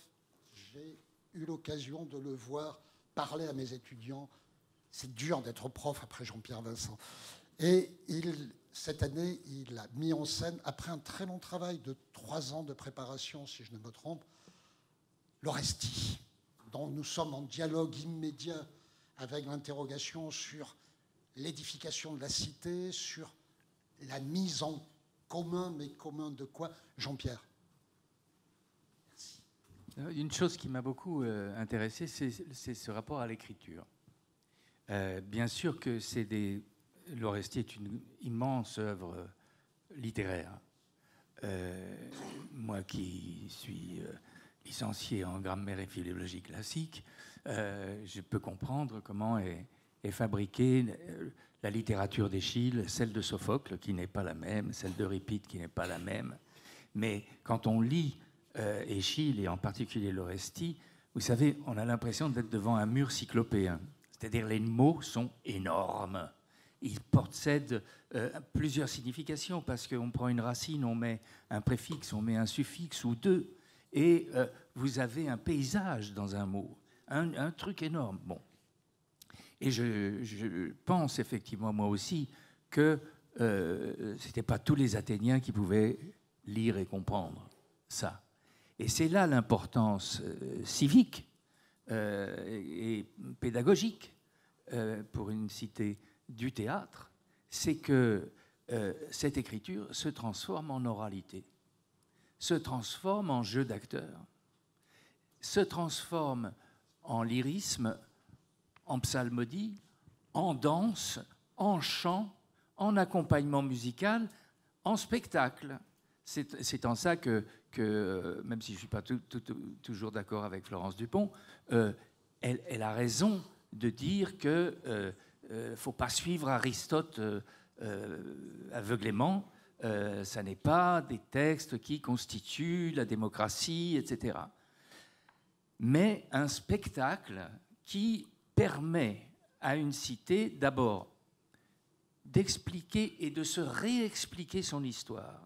j'ai eu l'occasion de le voir parler à mes étudiants. C'est dur d'être prof après Jean-Pierre Vincent. Et cette année, il a mis en scène, après un très long travail de 3 ans de préparation, si je ne me trompe, l'Orestie, dont nous sommes en dialogue immédiat avec l'interrogation sur l'édification de la cité, sur la mise en commun, mais commun de quoi? Jean-Pierre. Merci. Une chose qui m'a beaucoup intéressé, c'est ce rapport à l'écriture. Bien sûr que l'Orestie est une immense œuvre littéraire. Moi qui suis licencié en grammaire et philologie classique, je peux comprendre comment est fabriquée la littérature d'Échille, celle de Sophocle qui n'est pas la même, celle d'Euripide qui n'est pas la même. Mais quand on lit Échille et en particulier l'Orestie, vous savez, on a l'impression d'être devant un mur cyclopéen. C'est-à-dire les mots sont énormes. Ils possèdent plusieurs significations parce qu'on prend une racine, on met un préfixe, on met un suffixe ou deux, et vous avez un paysage dans un mot, un truc énorme. Bon. Et je pense effectivement, moi aussi, que ce n'était pas tous les Athéniens qui pouvaient lire et comprendre ça. Et c'est là l'importance civique et pédagogique pour une cité, du théâtre, c'est que cette écriture se transforme en oralité, se transforme en jeu d'acteur, se transforme en lyrisme, en psalmodie, en danse, en chant, en accompagnement musical, en spectacle. C'est en ça que, même si je ne suis pas toujours d'accord avec Florence Dupont, elle a raison de dire qu'il ne faut pas suivre Aristote aveuglément. Ça n'est pas des textes qui constituent la démocratie, etc. Mais un spectacle qui permet à une cité, d'abord, d'expliquer et de se réexpliquer son histoire.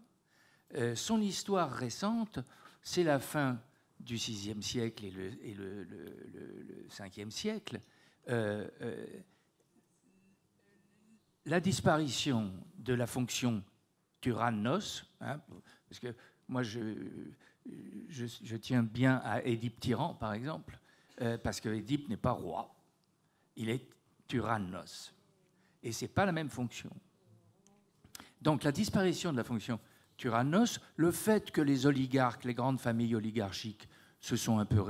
Son histoire récente, c'est la fin du VIe siècle et le Ve siècle. La disparition de la fonction tyrannos, hein, parce que moi je tiens bien à Édipe tyran, par exemple, parce que Édipe n'est pas roi, il est tyrannos. Et ce n'est pas la même fonction. Donc la disparition de la fonction tyrannos, le fait que les oligarques, les grandes familles oligarchiques, se sont un peu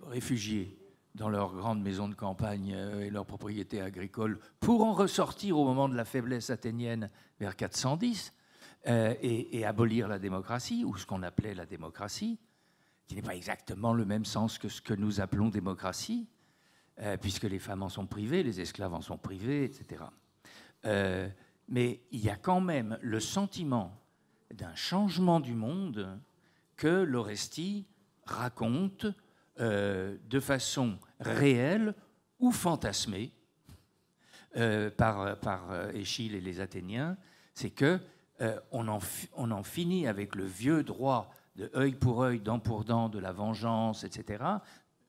réfugiés dans leurs grandes maisons de campagne et leurs propriétés agricoles pour en ressortir au moment de la faiblesse athénienne vers 410 et abolir la démocratie, ou ce qu'on appelait la démocratie, qui n'est pas exactement le même sens que ce que nous appelons démocratie, puisque les femmes en sont privées, les esclaves en sont privés, etc. Mais il y a quand même le sentiment d'un changement du monde que l'Orestie raconte de façon réelle ou fantasmée par Échille et les Athéniens. C'est que on en finit avec le vieux droit de œil pour œil, dent pour dent, de la vengeance, etc.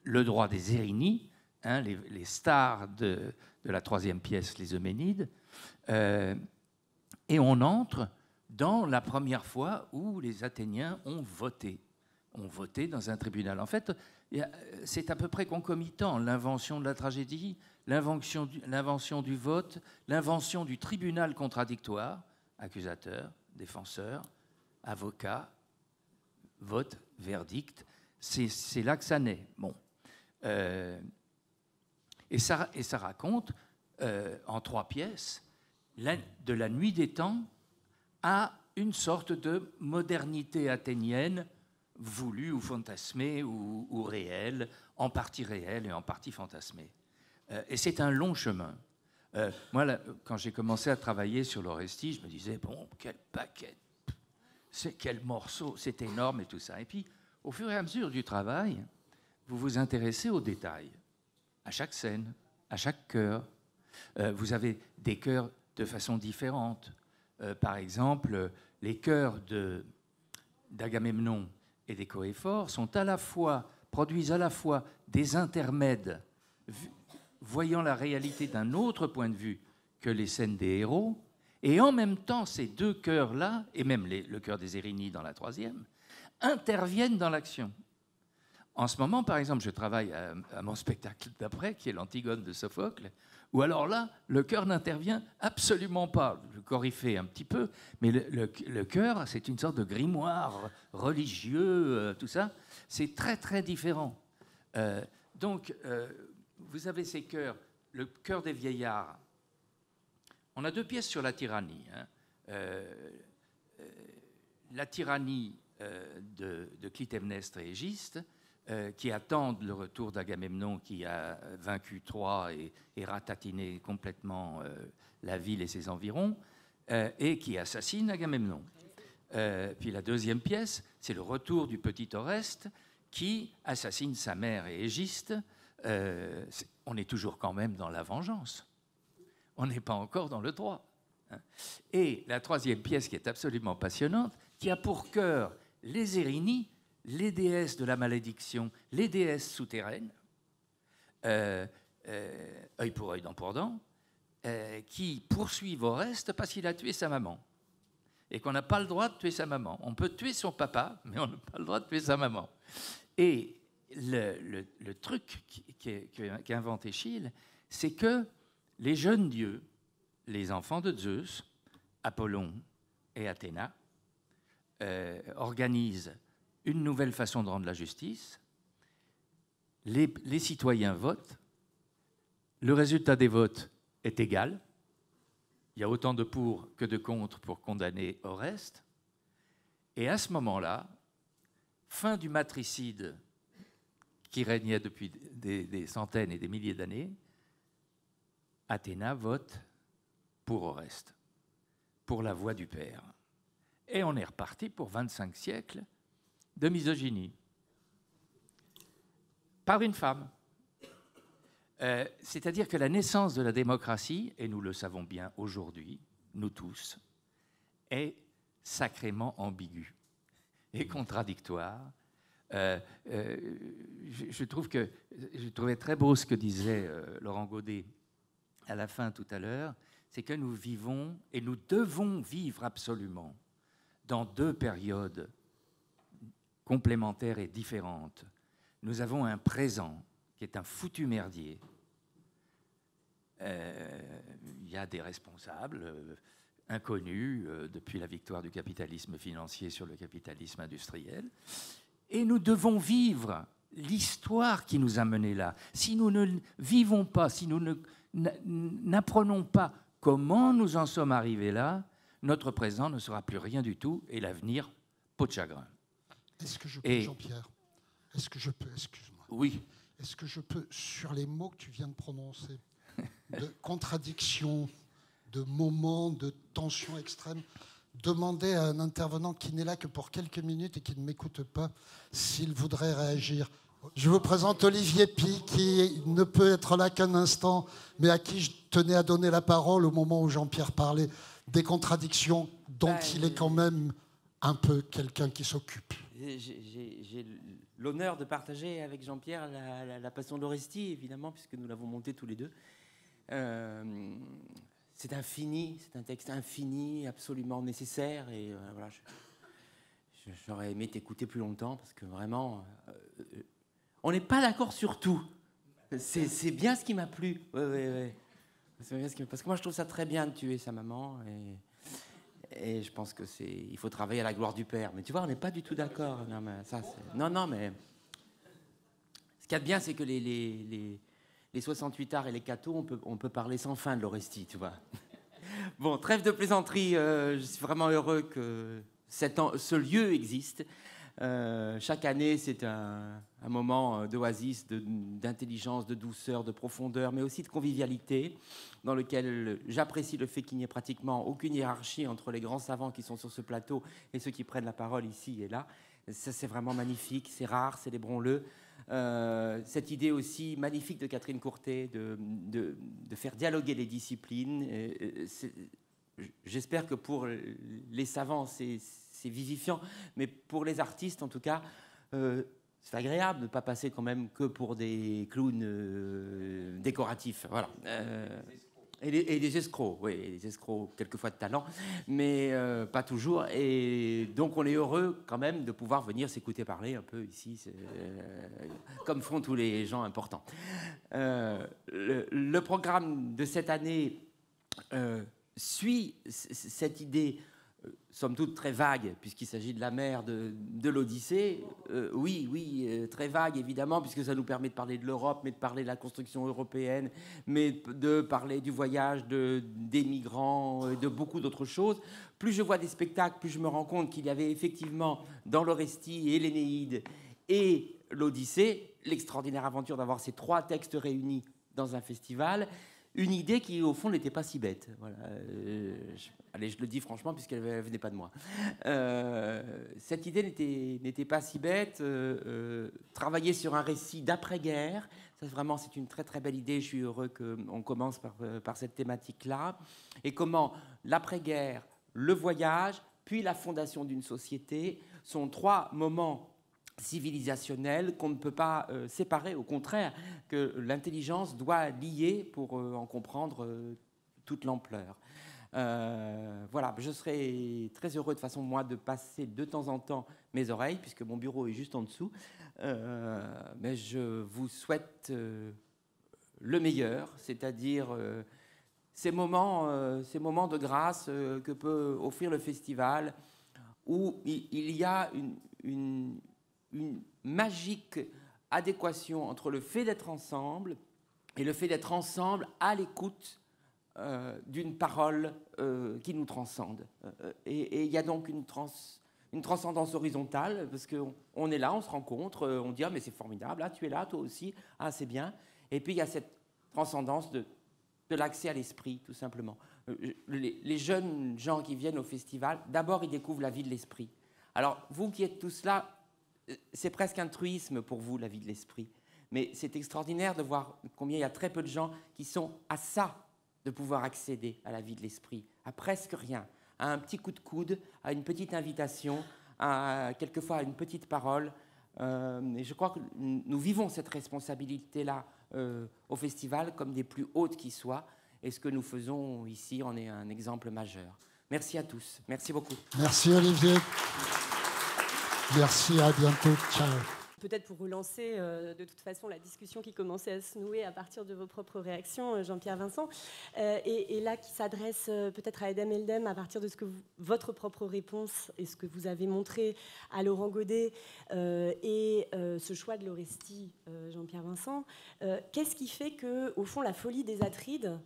Le droit des Érénies, hein, les stars de la troisième pièce, les Euménides. Et on entre dans la première fois où les Athéniens ont voté dans un tribunal. En fait, c'est à peu près concomitant, l'invention de la tragédie, l'invention du vote, l'invention du tribunal contradictoire, accusateur, défenseur, avocat, vote, verdict. C'est là que ça naît. Bon. Et ça raconte, en 3 pièces, de la nuit des temps à une sorte de modernité athénienne voulue ou fantasmée ou réelle, en partie réelle et en partie fantasmée. Et c'est un long chemin. Moi, là, quand j'ai commencé à travailler sur l'Orestie, je me disais, bon, quel paquet, quel morceau, c'est énorme et tout ça. Et puis, au fur et à mesure du travail, vous vous intéressez aux détails, à chaque scène, à chaque chœur. Vous avez des chœurs de façon différente. Par exemple, les chœurs d'Agamemnon et des Coéphores produisent à la fois des intermèdes voyant la réalité d'un autre point de vue que les scènes des héros, et en même temps, ces 2 chœurs-là, et même le chœur des Érénies dans la 3e, interviennent dans l'action. En ce moment, par exemple, je travaille à mon spectacle d'après, qui est l'Antigone de Sophocle, où alors là, le chœur n'intervient absolument pas. Le chœur y fait un petit peu, mais le chœur, c'est une sorte de grimoire religieux, tout ça. C'est très, très différent. Donc, vous avez ces chœurs, le chœur des vieillards. On a 2 pièces sur la tyrannie. Hein. La tyrannie de Clytemnestre et Égiste, qui attendent le retour d'Agamemnon qui a vaincu Troie et ratatiné complètement la ville et ses environs, et qui assassine Agamemnon. Puis la 2e pièce, c'est le retour du petit Oreste qui assassine sa mère et Égiste. On est toujours quand même dans la vengeance. On n'est pas encore dans le droit. Hein. Et la 3e pièce qui est absolument passionnante, qui a pour cœur les Érénies, les déesses de la malédiction, les déesses souterraines, œil pour œil, dent pour dent, qui poursuivent Oreste parce qu'il a tué sa maman. Et qu'on n'a pas le droit de tuer sa maman. On peut tuer son papa, mais on n'a pas le droit de tuer sa maman. Et le truc qu'a inventé Schiele, c'est que les jeunes dieux, les enfants de Zeus, Apollon et Athéna, organisent une nouvelle façon de rendre la justice. Les citoyens votent. Le résultat des votes est égal. Il y a autant de pour que de contre pour condamner Oreste. Et à ce moment-là, fin du matricide qui régnait depuis des centaines et des milliers d'années, Athéna vote pour Oreste, pour la voix du père. Et on est reparti pour 25 siècles de misogynie. Par une femme. C'est-à-dire que la naissance de la démocratie, et nous le savons bien aujourd'hui, nous tous, est sacrément ambiguë et contradictoire. Je trouvais très beau ce que disait Laurent Godet à la fin tout à l'heure, c'est que nous vivons, et nous devons vivre absolument, dans deux périodes complémentaires et différentes. Nous avons un présent qui est un foutu merdier. Il y a des responsables inconnus depuis la victoire du capitalisme financier sur le capitalisme industriel. Et nous devons vivre l'histoire qui nous a menés là. Si nous ne vivons pas, si nous n'apprenons pas comment nous en sommes arrivés là, notre présent ne sera plus rien du tout et l'avenir, peau de chagrin. Est-ce que je peux, Jean-Pierre, est-ce que je peux, excuse-moi. Oui. Est-ce que je peux, sur les mots que tu viens de prononcer, de contradiction, de moments, de tension extrême, demander à un intervenant qui n'est là que pour quelques minutes et qui ne m'écoute pas s'il voudrait réagir. Je vous présente Olivier Py, qui ne peut être là qu'un instant, mais à qui je tenais à donner la parole au moment où Jean-Pierre parlait des contradictions dont il est quand même un peu quelqu'un qui s'occupe. J'ai l'honneur de partager avec Jean-Pierre la passion d'Orestie, évidemment, puisque nous l'avons monté tous les deux. C'est infini, c'est un texte infini, absolument nécessaire. Et voilà, j'aurais aimé t'écouter plus longtemps, parce que vraiment, on n'est pas d'accord sur tout. C'est bien ce qui m'a plu. Ouais. Parce que moi, je trouve ça très bien de tuer sa maman. Et je pense il faut travailler à la gloire du père. Mais tu vois, on n'est pas du tout d'accord. Non, mais mais ce qu'il y a de bien, c'est que les 68 arts et les cathos, on peut parler sans fin de l'Orestie, tu vois. Bon, trêve de plaisanterie. Je suis vraiment heureux que ce lieu existe. Chaque année, c'est un moment d'oasis, d'intelligence, de douceur, de profondeur, mais aussi de convivialité, dans lequel j'apprécie le fait qu'il n'y ait pratiquement aucune hiérarchie entre les grands savants qui sont sur ce plateau et ceux qui prennent la parole ici et là. Ça, c'est vraiment magnifique, c'est rare, célébrons-le. Cette idée aussi magnifique de Catherine Courtet de faire dialoguer les disciplines. J'espère que pour les savants, c'est vivifiant, mais pour les artistes, en tout cas, c'est agréable de ne pas passer quand même que pour des clowns décoratifs. Voilà. Et des escrocs, oui, des escrocs quelquefois de talent, mais pas toujours. Et donc on est heureux quand même de pouvoir venir s'écouter parler un peu ici, comme font tous les gens importants. Le programme de cette année suit cette idée, somme toute très vague, puisqu'il s'agit de la mer de l'Odyssée. Oui, très vague, évidemment, puisque ça nous permet de parler de l'Europe, mais de parler de la construction européenne, mais de parler du voyage des migrants, de beaucoup d'autres choses. Plus je vois des spectacles, plus je me rends compte qu'il y avait effectivement dans l'Orestie et l'Énéide et l'Odyssée l'extraordinaire aventure d'avoir ces trois textes réunis dans un festival. Une idée qui, au fond, n'était pas si bête. Voilà. Allez, je le dis franchement, puisqu'elle ne venait pas de moi. Cette idée n'était pas si bête. Travailler sur un récit d'après-guerre, ça, vraiment, c'est une très, très belle idée. Je suis heureux qu'on commence par cette thématique-là. Et comment l'après-guerre, le voyage, puis la fondation d'une société sont trois moments civilisationnel qu'on ne peut pas séparer, au contraire, que l'intelligence doit lier pour en comprendre toute l'ampleur. Voilà, je serais très heureux de façon moi de passer de temps en temps mes oreilles, puisque mon bureau est juste en dessous. Mais je vous souhaite le meilleur, c'est-à-dire ces moments de grâce que peut offrir le festival, où il y a une magique adéquation entre le fait d'être ensemble et le fait d'être ensemble à l'écoute d'une parole qui nous transcende. Et il y a donc une transcendance horizontale, parce qu'on est là, on se rencontre, on dit « Ah, mais c'est formidable, ah, tu es là, toi aussi, ah, c'est bien ». Et puis il y a cette transcendance de l'accès à l'esprit, tout simplement. Les jeunes gens qui viennent au festival, d'abord, ils découvrent la vie de l'esprit. Alors, vous qui êtes tous là, c'est presque un truisme pour vous, la vie de l'esprit. Mais c'est extraordinaire de voir combien il y a très peu de gens qui sont à ça, de pouvoir accéder à la vie de l'esprit, à presque rien, à un petit coup de coude, à une petite invitation, quelquefois à une petite parole. Et je crois que nous vivons cette responsabilité-là au festival comme des plus hautes qui soient. Et ce que nous faisons ici en est un exemple majeur. Merci à tous. Merci beaucoup. Merci Olivier. Merci, à bientôt. Ciao. Peut-être pour relancer de toute façon la discussion qui commençait à se nouer à partir de vos propres réactions, Jean-Pierre Vincent, et là qui s'adresse peut-être à Edem Eldem à partir de votre propre réponse et ce que vous avez montré à Laurent Godet et ce choix de l'Orestie, Jean-Pierre Vincent. Qu'est-ce qui fait que, au fond, la folie des Atrides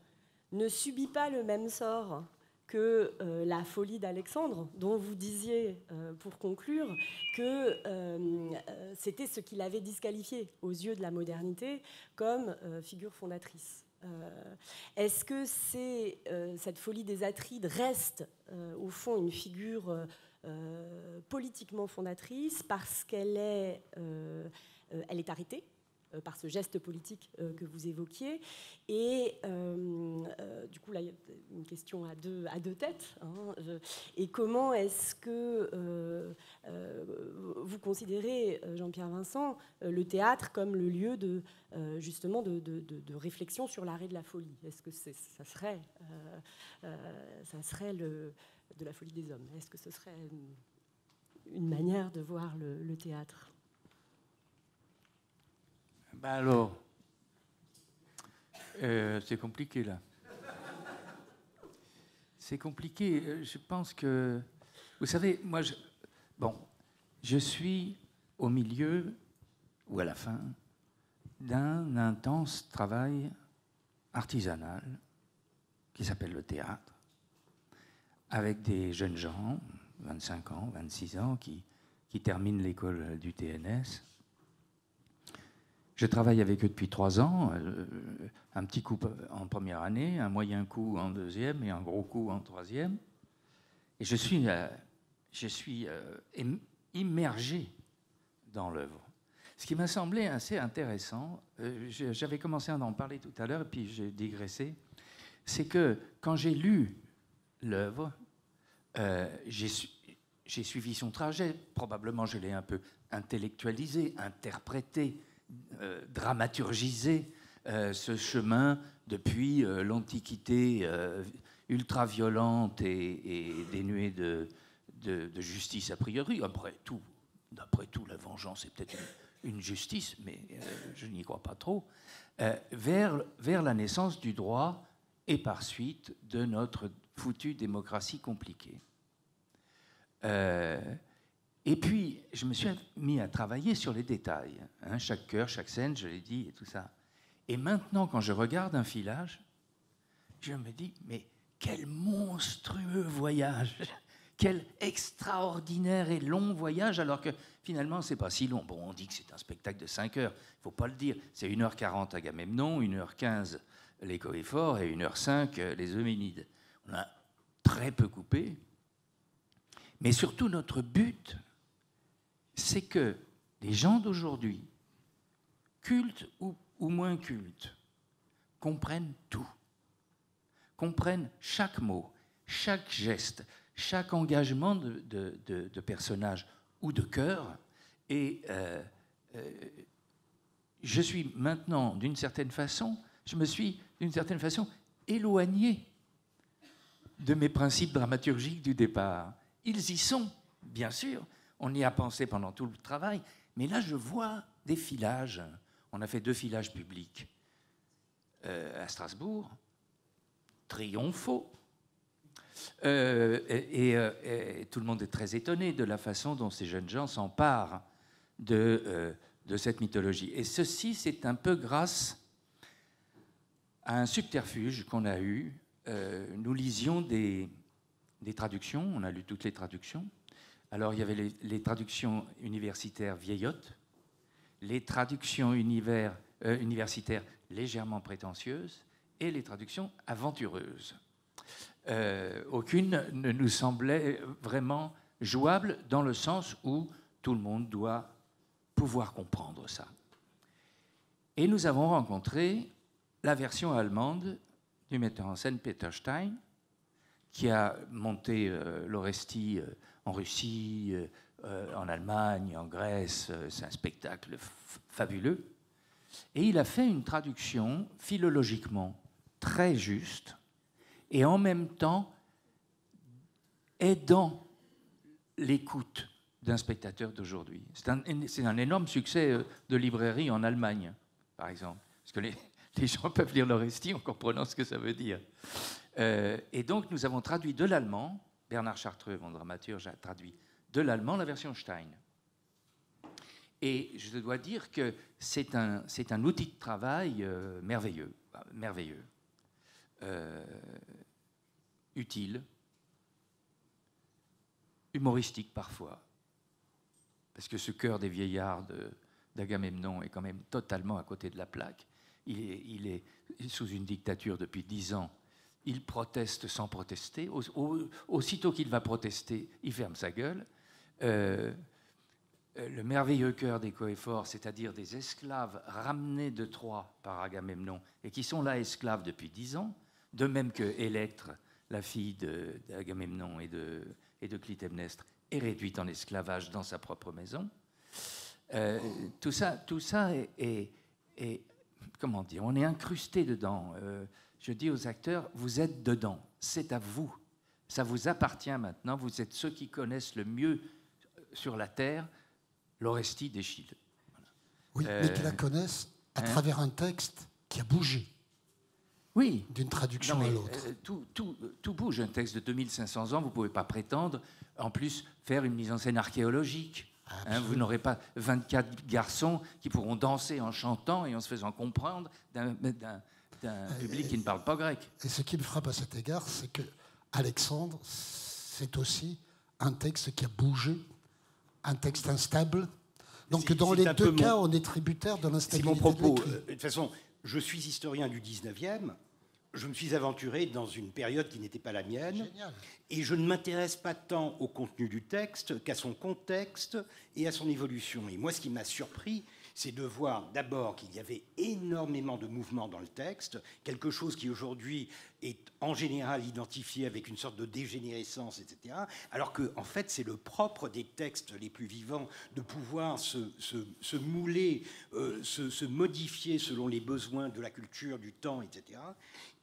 ne subit pas le même sort que la folie d'Alexandre, dont vous disiez, pour conclure, que c'était ce qui l'avait disqualifié aux yeux de la modernité comme figure fondatrice. Est-ce que cette folie des Atrides reste, au fond, une figure politiquement fondatrice parce qu'elle est arrêtée par ce geste politique que vous évoquiez. Et du coup, là, il y a une question à deux têtes. Hein, et comment est-ce que vous considérez, Jean-Pierre Vincent, le théâtre comme le lieu justement de réflexion sur l'arrêt de la folie? Est-ce que ça serait de la folie des hommes? Est-ce que ce serait une manière de voir le théâtre? Ben alors, c'est compliqué là. C'est compliqué. Je pense que, vous savez, moi, je suis au milieu ou à la fin d'un intense travail artisanal qui s'appelle le théâtre, avec des jeunes gens, 25 ans, 26 ans, qui terminent l'école du TNS. Je travaille avec eux depuis 3 ans, un petit coup en première année, un moyen coup en deuxième et un gros coup en troisième. Et je suis immergé dans l'œuvre. Ce qui m'a semblé assez intéressant, j'avais commencé à en parler tout à l'heure, et puis j'ai digressé, c'est que quand j'ai lu l'œuvre, j'ai suivi son trajet, probablement je l'ai un peu intellectualisé, interprété, dramaturgiser ce chemin depuis l'Antiquité ultra-violente et dénuée de justice a priori. D'après tout, la vengeance est peut-être une justice, mais je n'y crois pas trop, vers la naissance du droit et par suite de notre foutue démocratie compliquée. Et puis, je me suis mis à travailler sur les détails. Hein, chaque chœur, chaque scène, je l'ai dit, et tout ça. Et maintenant, quand je regarde un filage, je me dis, mais quel monstrueux voyage! Quel extraordinaire et long voyage, alors que finalement, c'est pas si long. Bon, on dit que c'est un spectacle de 5 heures. Il ne faut pas le dire. C'est 1h40 Agamemnon, 1h15 les Coëphores et 1h05 les Euménides. On a très peu coupé. Mais surtout, notre but, c'est que les gens d'aujourd'hui, cultes ou moins cultes, comprennent tout, comprennent chaque mot, chaque geste, chaque engagement de personnage ou de cœur. Et je suis maintenant, d'une certaine façon, éloigné de mes principes dramaturgiques du départ. Ils y sont, bien sûr. On y a pensé pendant tout le travail. Mais là, je vois des filages. On a fait 2 filages publics à Strasbourg, triomphaux. Et tout le monde est très étonné de la façon dont ces jeunes gens s'emparent de cette mythologie. Et ceci, c'est un peu grâce à un subterfuge qu'on a eu. Nous lisions des traductions, on a lu toutes les traductions. Alors, il y avait les traductions universitaires vieillottes, les traductions universitaires légèrement prétentieuses et les traductions aventureuses. Aucune ne nous semblait vraiment jouable dans le sens où tout le monde doit pouvoir comprendre ça. Et nous avons rencontré la version allemande du metteur en scène Peter Stein, qui a monté l'Orestie en Russie, en Allemagne, en Grèce. C'est un spectacle fabuleux. Et il a fait une traduction philologiquement très juste et en même temps aidant l'écoute d'un spectateur d'aujourd'hui. C'est un énorme succès de librairie en Allemagne, par exemple, parce que les gens peuvent lire l'Orestie en comprenant ce que ça veut dire. Et donc, nous avons traduit de l'allemand, Bernard Chartreux, mon dramaturge, a traduit de l'allemand la version Stein. Et je dois dire que c'est un outil de travail merveilleux, utile, humoristique parfois, parce que ce cœur des vieillards d'Agamemnon est quand même totalement à côté de la plaque. Il est sous une dictature depuis 10 ans. Il proteste sans protester. Aussitôt qu'il va protester, il ferme sa gueule. Le merveilleux cœur des Coëphores, c'est-à-dire des esclaves ramenés de Troie par Agamemnon et qui sont là esclaves depuis 10 ans, de même que Électre, la fille d'Agamemnon et de Clytemnestre, est réduite en esclavage dans sa propre maison. Tout ça est comment dire, on est incrusté dedans. Je dis aux acteurs, vous êtes dedans, c'est à vous. Ça vous appartient maintenant, vous êtes ceux qui connaissent le mieux sur la terre l'Orestie d'Échille. Voilà. Oui, mais qui la connaissent à travers un texte qui a bougé. Oui. D'une traduction à l'autre. Tout bouge. Un texte de 2500 ans, vous ne pouvez pas prétendre, en plus, faire une mise en scène archéologique. Vous n'aurez pas 24 garçons qui pourront danser en chantant et en se faisant comprendre d'un public qui ne parle pas grec. Et ce qui me frappe à cet égard, c'est que Alexandre, c'est aussi un texte qui a bougé, un texte instable. Donc dans les deux cas, on est tributaire de l'instabilité. C'est mon propos. De toute façon, je suis historien du 19e. Je me suis aventuré dans une période qui n'était pas la mienne. Génial. Et je ne m'intéresse pas tant au contenu du texte qu'à son contexte et à son évolution. Et moi, ce qui m'a surpris, c'est de voir d'abord qu'il y avait énormément de mouvements dans le texte, quelque chose qui aujourd'hui est en général identifié avec une sorte de dégénérescence, etc. Alors que, en fait, c'est le propre des textes les plus vivants de pouvoir se mouler, se modifier selon les besoins de la culture, du temps, etc.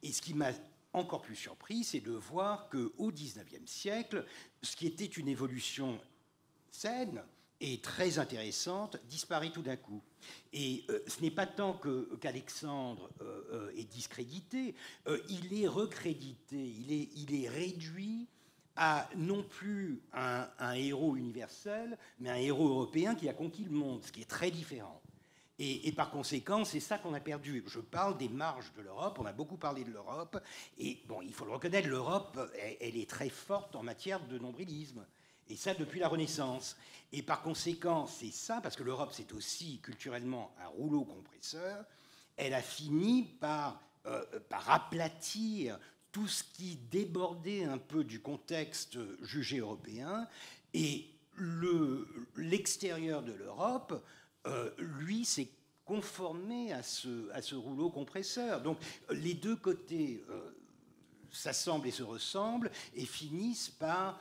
Et ce qui m'a encore plus surpris, c'est de voir qu'au XIXe siècle, ce qui était une évolution saine et très intéressante disparaît tout d'un coup. Et ce n'est pas tant qu'Alexandre est discrédité, il est recrédité, il est réduit à non plus un héros universel, mais un héros européen qui a conquis le monde, ce qui est très différent. Et par conséquent, c'est ça qu'on a perdu. Je parle des marges de l'Europe, on a beaucoup parlé de l'Europe, et bon, il faut le reconnaître, l'Europe, elle est très forte en matière de nombrilisme. Et ça, depuis la Renaissance. Et par conséquent, c'est ça, parce que l'Europe, c'est aussi culturellement un rouleau compresseur, elle a fini par aplatir tout ce qui débordait un peu du contexte jugé européen. Et l'extérieur de l'Europe, lui, s'est conformé à ce rouleau compresseur. Donc, les deux côtés s'assemblent et se ressemblent et finissent par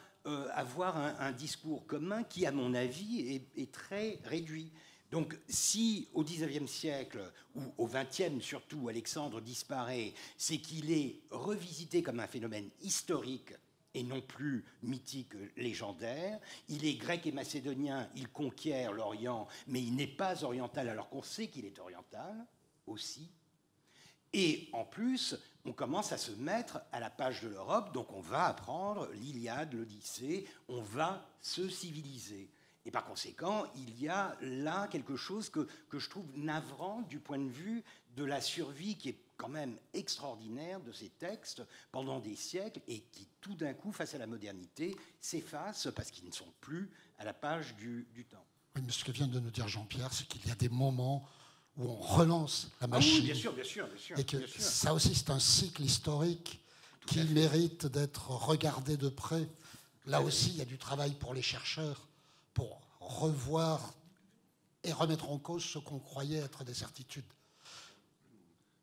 avoir un discours commun qui, à mon avis, est très réduit. Donc, si au XIXe siècle, ou au XXe surtout, Alexandre disparaît, c'est qu'il est revisité comme un phénomène historique et non plus mythique, légendaire. Il est grec et macédonien, il conquiert l'Orient, mais il n'est pas oriental, alors qu'on sait qu'il est oriental aussi. Et en plus, on commence à se mettre à la page de l'Europe, donc on va apprendre l'Iliade, l'Odyssée, on va se civiliser. Et par conséquent, il y a là quelque chose que je trouve navrant du point de vue de la survie qui est quand même extraordinaire de ces textes pendant des siècles et qui, tout d'un coup, face à la modernité, s'effacent parce qu'ils ne sont plus à la page du temps. Oui, mais ce que vient de nous dire Jean-Pierre, c'est qu'il y a des moments où on relance la machine. Ah oui, bien sûr, bien sûr, bien sûr. Et que bien sûr. ça aussi, c'est un cycle historique qui mérite d'être regardé de près. Là aussi, il y a du travail pour les chercheurs, pour revoir et remettre en cause ce qu'on croyait être des certitudes.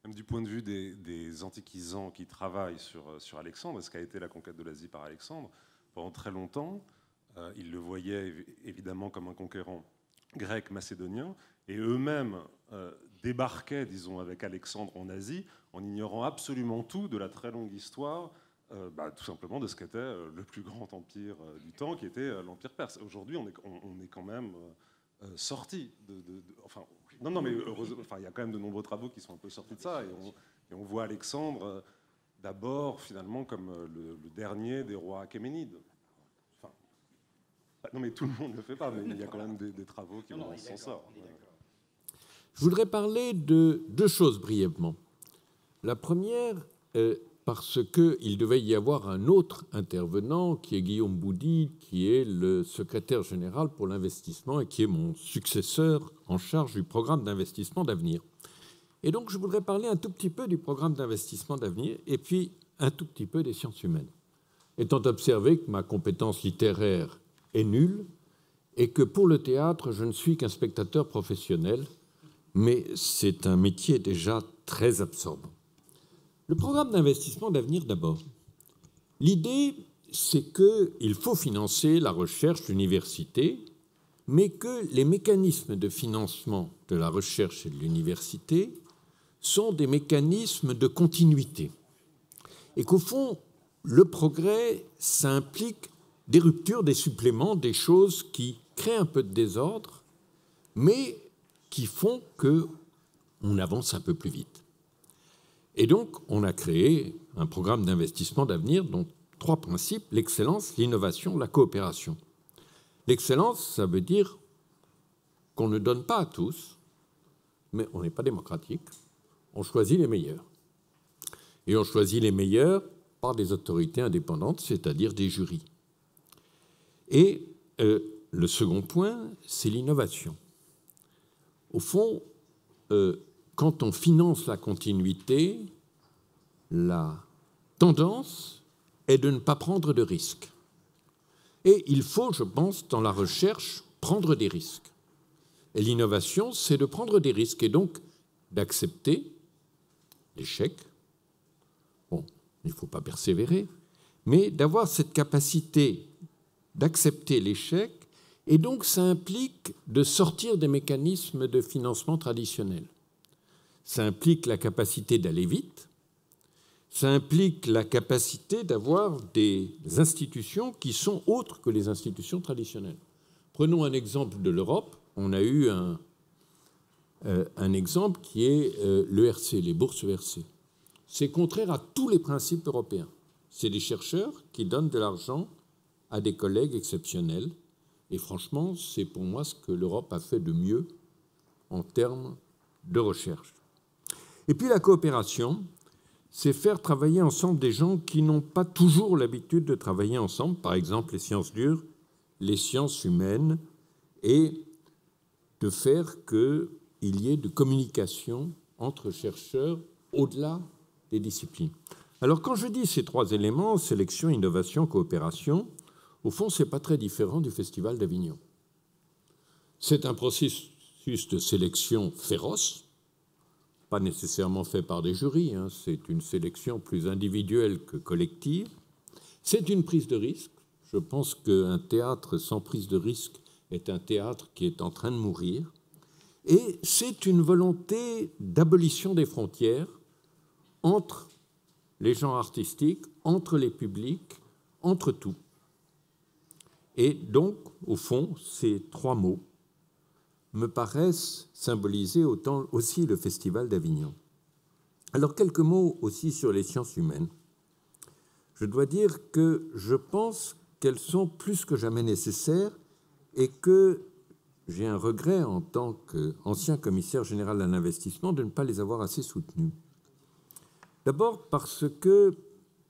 Même du point de vue des antiquisants qui travaillent sur Alexandre, ce qu'a été la conquête de l'Asie par Alexandre, pendant très longtemps, ils le voyaient évidemment comme un conquérant grec, macédonien, et eux-mêmes débarquaient, disons, avec Alexandre en Asie, en ignorant absolument tout de la très longue histoire, tout simplement de ce qu'était le plus grand empire du temps, qui était l'Empire perse. Aujourd'hui, on est quand même sorti enfin, non, mais heureusement, enfin, il y a quand même de nombreux travaux qui sont un peu sortis de ça, et on voit Alexandre d'abord, finalement, comme le dernier des rois achéménides. Enfin, non, mais tout le monde ne le fait pas, mais il y a quand même des travaux qui vont dans ce sens-là. Je voudrais parler de deux choses brièvement. La première, parce qu'il devait y avoir un autre intervenant, qui est Guillaume Boudy, qui est le secrétaire général pour l'investissement et qui est mon successeur en charge du programme d'investissement d'avenir. Et donc, je voudrais parler un tout petit peu du programme d'investissement d'avenir et puis un tout petit peu des sciences humaines. Étant observé que ma compétence littéraire est nulle et que pour le théâtre, je ne suis qu'un spectateur professionnel, mais c'est un métier déjà très absorbant. Le programme d'investissement d'avenir d'abord. L'idée, c'est qu'il faut financer la recherche d'université, mais que les mécanismes de financement de la recherche et de l'université sont des mécanismes de continuité. Et qu'au fond, le progrès, ça implique des ruptures, des suppléments, des choses qui créent un peu de désordre, mais qui font qu'on avance un peu plus vite. Et donc, on a créé un programme d'investissement d'avenir dont 3 principes, l'excellence, l'innovation, la coopération. L'excellence, ça veut dire qu'on ne donne pas à tous, mais on n'est pas démocratique, on choisit les meilleurs. Et on choisit les meilleurs par des autorités indépendantes, c'est-à-dire des jurys. Et le second point, c'est l'innovation. Au fond, quand on finance la continuité, la tendance est de ne pas prendre de risques. Et il faut, je pense, dans la recherche, prendre des risques. Et l'innovation, c'est de prendre des risques et donc d'accepter l'échec. Bon, il ne faut pas persévérer, mais d'avoir cette capacité d'accepter l'échec. Et donc, ça implique de sortir des mécanismes de financement traditionnels. Ça implique la capacité d'aller vite, ça implique la capacité d'avoir des institutions qui sont autres que les institutions traditionnelles. Prenons un exemple de l'Europe. On a eu un exemple qui est l'ERC, les bourses ERC. C'est contraire à tous les principes européens. C'est des chercheurs qui donnent de l'argent à des collègues exceptionnels. Et franchement, c'est pour moi ce que l'Europe a fait de mieux en termes de recherche. Et puis la coopération, c'est faire travailler ensemble des gens qui n'ont pas toujours l'habitude de travailler ensemble, par exemple les sciences dures, les sciences humaines, et de faire qu'il y ait de communication entre chercheurs au-delà des disciplines. Alors quand je dis ces 3 éléments, sélection, innovation, coopération, au fond, ce n'est pas très différent du Festival d'Avignon. C'est un processus de sélection féroce, pas nécessairement fait par des jurys, c'est une sélection plus individuelle que collective. C'est une prise de risque. Je pense qu'un théâtre sans prise de risque est un théâtre qui est en train de mourir. Et c'est une volonté d'abolition des frontières entre les genres artistiques, entre les publics, entre tout. Et donc, au fond, ces trois mots me paraissent symboliser aussi le Festival d'Avignon. Alors, quelques mots aussi sur les sciences humaines. Je dois dire que je pense qu'elles sont plus que jamais nécessaires et que j'ai un regret en tant qu'ancien commissaire général à l'investissement de ne pas les avoir assez soutenues. D'abord parce que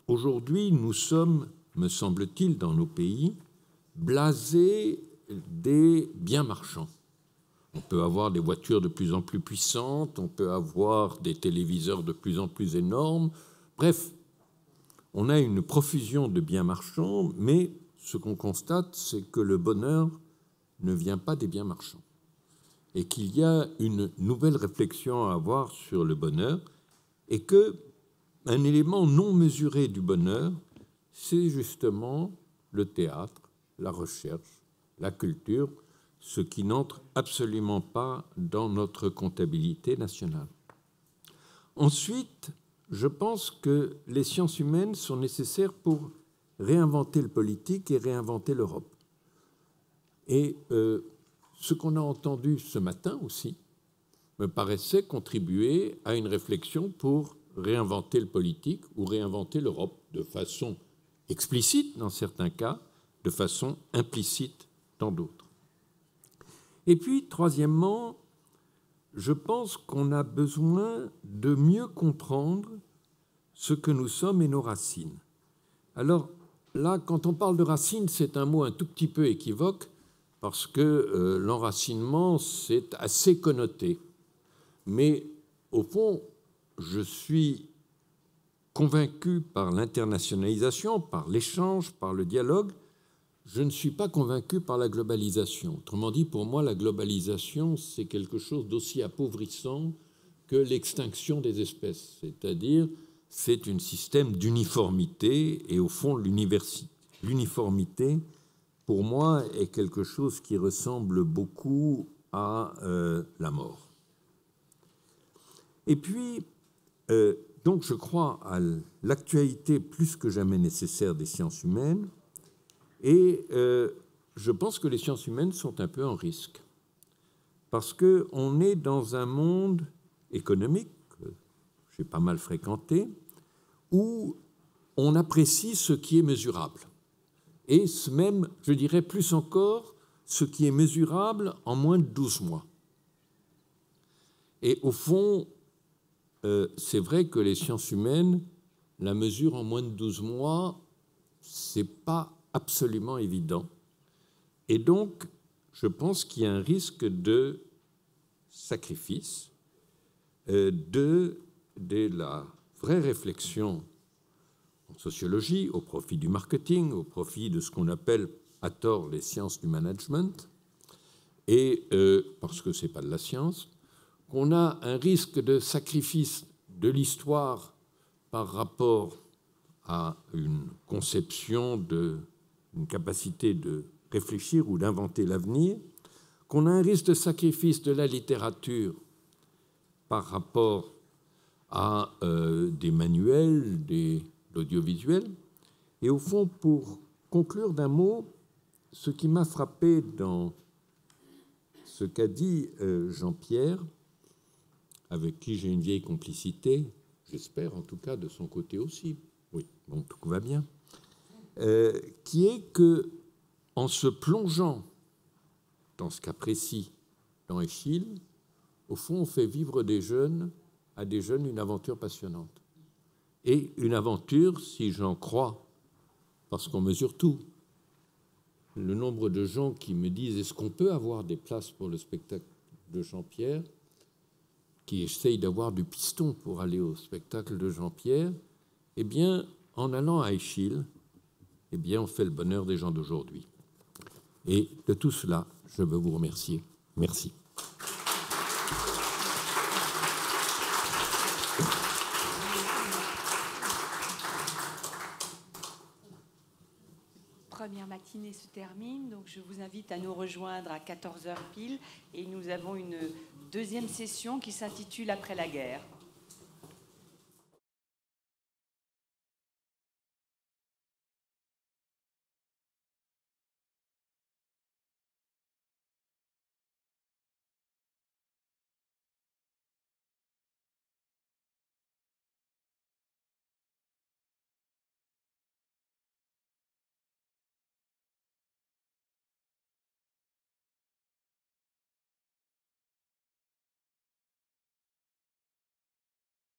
aujourd'hui nous sommes, me semble-t-il, dans nos pays, blasés des biens marchands. On peut avoir des voitures de plus en plus puissantes, on peut avoir des téléviseurs de plus en plus énormes. Bref, on a une profusion de biens marchands, mais ce qu'on constate, c'est que le bonheur ne vient pas des biens marchands et qu'il y a une nouvelle réflexion à avoir sur le bonheur et qu'un élément non mesuré du bonheur, c'est justement le théâtre, la recherche, la culture, ce qui n'entre absolument pas dans notre comptabilité nationale. Ensuite, je pense que les sciences humaines sont nécessaires pour réinventer le politique et réinventer l'Europe. Et ce qu'on a entendu ce matin aussi me paraissait contribuer à une réflexion pour réinventer le politique ou réinventer l'Europe de façon explicite dans certains cas, de façon implicite dans d'autres. Et puis, troisièmement, je pense qu'on a besoin de mieux comprendre ce que nous sommes et nos racines. Alors là, quand on parle de racines, c'est un mot un tout petit peu équivoque parce que l'enracinement, c'est assez connoté. Mais au fond, je suis convaincu par l'internationalisation, par l'échange, par le dialogue. Je ne suis pas convaincu par la globalisation. Autrement dit, pour moi, la globalisation, c'est quelque chose d'aussi appauvrissant que l'extinction des espèces. C'est-à-dire, c'est un système d'uniformité et, au fond, l'uniformité, pour moi, est quelque chose qui ressemble beaucoup à la mort. Et puis, donc, je crois à l'actualité plus que jamais nécessaire des sciences humaines. Et je pense que les sciences humaines sont un peu en risque, parce qu'on est dans un monde économique, que j'ai pas mal fréquenté, où on apprécie ce qui est mesurable. Et même, je dirais plus encore, ce qui est mesurable en moins de 12 mois. Et au fond, c'est vrai que les sciences humaines, la mesure en moins de 12 mois, c'est pas absolument évident. Et donc, je pense qu'il y a un risque de sacrifice de la vraie réflexion en sociologie au profit du marketing, au profit de ce qu'on appelle à tort les sciences du management, et parce que ce n'est pas de la science, qu'on a un risque de sacrifice de l'histoire par rapport à une conception une capacité de réfléchir ou d'inventer l'avenir, qu'on a un risque de sacrifice de la littérature par rapport à des manuels, de l'audiovisuel. Et au fond, pour conclure d'un mot, ce qui m'a frappé dans ce qu'a dit Jean-Pierre, avec qui j'ai une vieille complicité, j'espère en tout cas de son côté aussi, oui, bon, tout va bien, qui est que, en se plongeant dans ce cas précis, dans Eschyle, au fond, on fait vivre à des jeunes une aventure passionnante. Et une aventure, si j'en crois, parce qu'on mesure tout. Le nombre de gens qui me disent « Est-ce qu'on peut avoir des places pour le spectacle de Jean-Pierre ?» qui essayent d'avoir du piston pour aller au spectacle de Jean-Pierre, eh bien, en allant à Eschyle, eh bien, on fait le bonheur des gens d'aujourd'hui. Et de tout cela, je veux vous remercier. Merci. première matinée se termine, donc je vous invite à nous rejoindre à 14h pile et nous avons une deuxième session qui s'intitule Après la guerre.